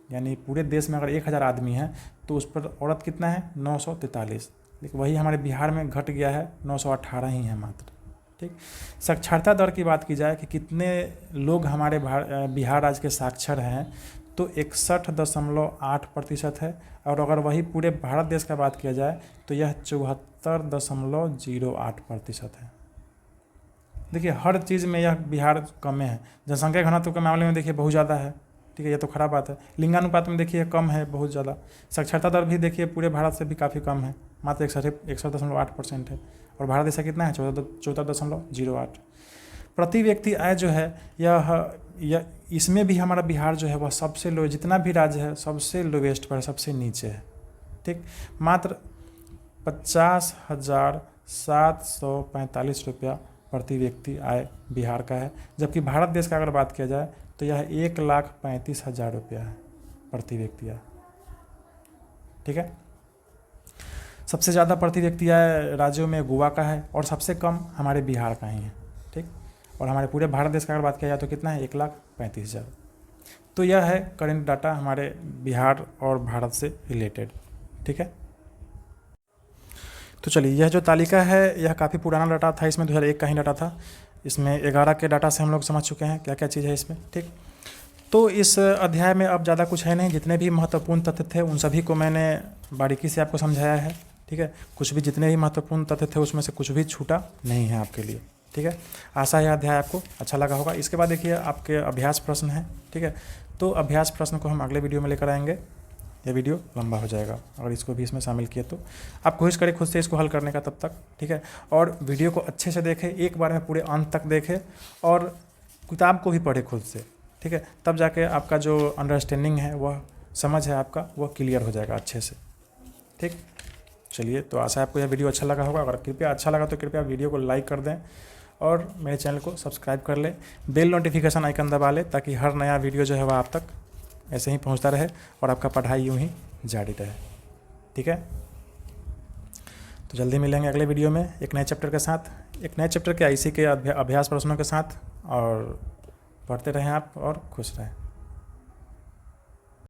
यानी पूरे देश में अगर 1000 आदमी हैं तो उस पर औरत कितना है? 943। लेकिन वही हमारे बिहार में घट गया है, 918 ही है मात्र। ठीक, साक्षरता दर की बात की जाए कि कितने लोग हमारे बिहार राज्य के साक्षर हैं, तो 61.8% है। और अगर वही पूरे भारत देश का बात किया जाए तो यह 74.08% है। देखिए, हर चीज़ में यह बिहार कम है। जनसंख्या घनत्व के मामले में देखिए बहुत ज़्यादा है। ठीक है, ये तो खराब बात है। लिंगानुपात में देखिए कम है, बहुत ज़्यादा। साक्षरता दर भी देखिए पूरे भारत से भी काफ़ी कम है, मात्र 61.8% है। और भारत देश का कितना है? 14.08। प्रति व्यक्ति आय जो है यह इसमें भी हमारा बिहार जो है वह सबसे लो, जितना भी राज्य है सबसे लोवेस्ट पर, सबसे नीचे है। ठीक, मात्र 50,745 रुपया प्रति व्यक्ति आय बिहार का है। जबकि भारत देश का अगर बात किया जाए तो यह 1,35,000 रुपया है प्रति व्यक्ति आय। ठीक है, सबसे ज़्यादा प्रति व्यक्ति आय राज्यों में गोवा का है और सबसे कम हमारे बिहार का ही है। ठीक, और हमारे पूरे भारत देश का अगर बात किया जाए तो कितना है? 1,35,000। तो यह है करेंट डाटा हमारे बिहार और भारत से रिलेटेड। ठीक है, तो चलिए, यह जो तालिका है यह काफ़ी पुराना डाटा था, इसमें 2001 का ही डाटा था। इसमें 11 के डाटा से हम लोग समझ चुके हैं क्या क्या चीज़ है इसमें। ठीक, तो इस अध्याय में अब ज़्यादा कुछ है नहीं, जितने भी महत्वपूर्ण तथ्य थे उन सभी को मैंने बारीकी से आपको समझाया है। ठीक है, कुछ भी जितने भी महत्वपूर्ण तथ्य थे उसमें से कुछ भी छूटा नहीं है आपके लिए। ठीक है, आशा है अध्याय आपको अच्छा लगा होगा। इसके बाद देखिए आपके अभ्यास प्रश्न हैं। ठीक है, तो अभ्यास प्रश्न को हम अगले वीडियो में लेकर आएंगे। यह वीडियो लंबा हो जाएगा अगर इसको भी इसमें शामिल किए तो। आप कोशिश करें खुद से इसको हल करने का तब तक। ठीक है, और वीडियो को अच्छे से देखें, एक बार में पूरे अंत तक देखें और किताब को भी पढ़ें खुद से। ठीक है, तब जाके आपका जो अंडरस्टैंडिंग है, वह समझ है आपका, वह क्लियर हो जाएगा अच्छे से। ठीक, चलिए, तो आशा है आपको यह वीडियो अच्छा लगा होगा। अगर कृपया अच्छा लगा तो कृपया वीडियो को लाइक कर दें और मेरे चैनल को सब्सक्राइब कर लें। बेल नोटिफिकेशन आइकन दबा लें ताकि हर नया वीडियो जो है वह आप तक ऐसे ही पहुंचता रहे और आपका पढ़ाई यूं ही जारी रहे। ठीक है, तो जल्दी मिलेंगे अगले वीडियो में एक नए चैप्टर के साथ, एक नए चैप्टर के आईसी के अभ्यास प्रश्नों के साथ। और पढ़ते रहें आप और खुश रहें।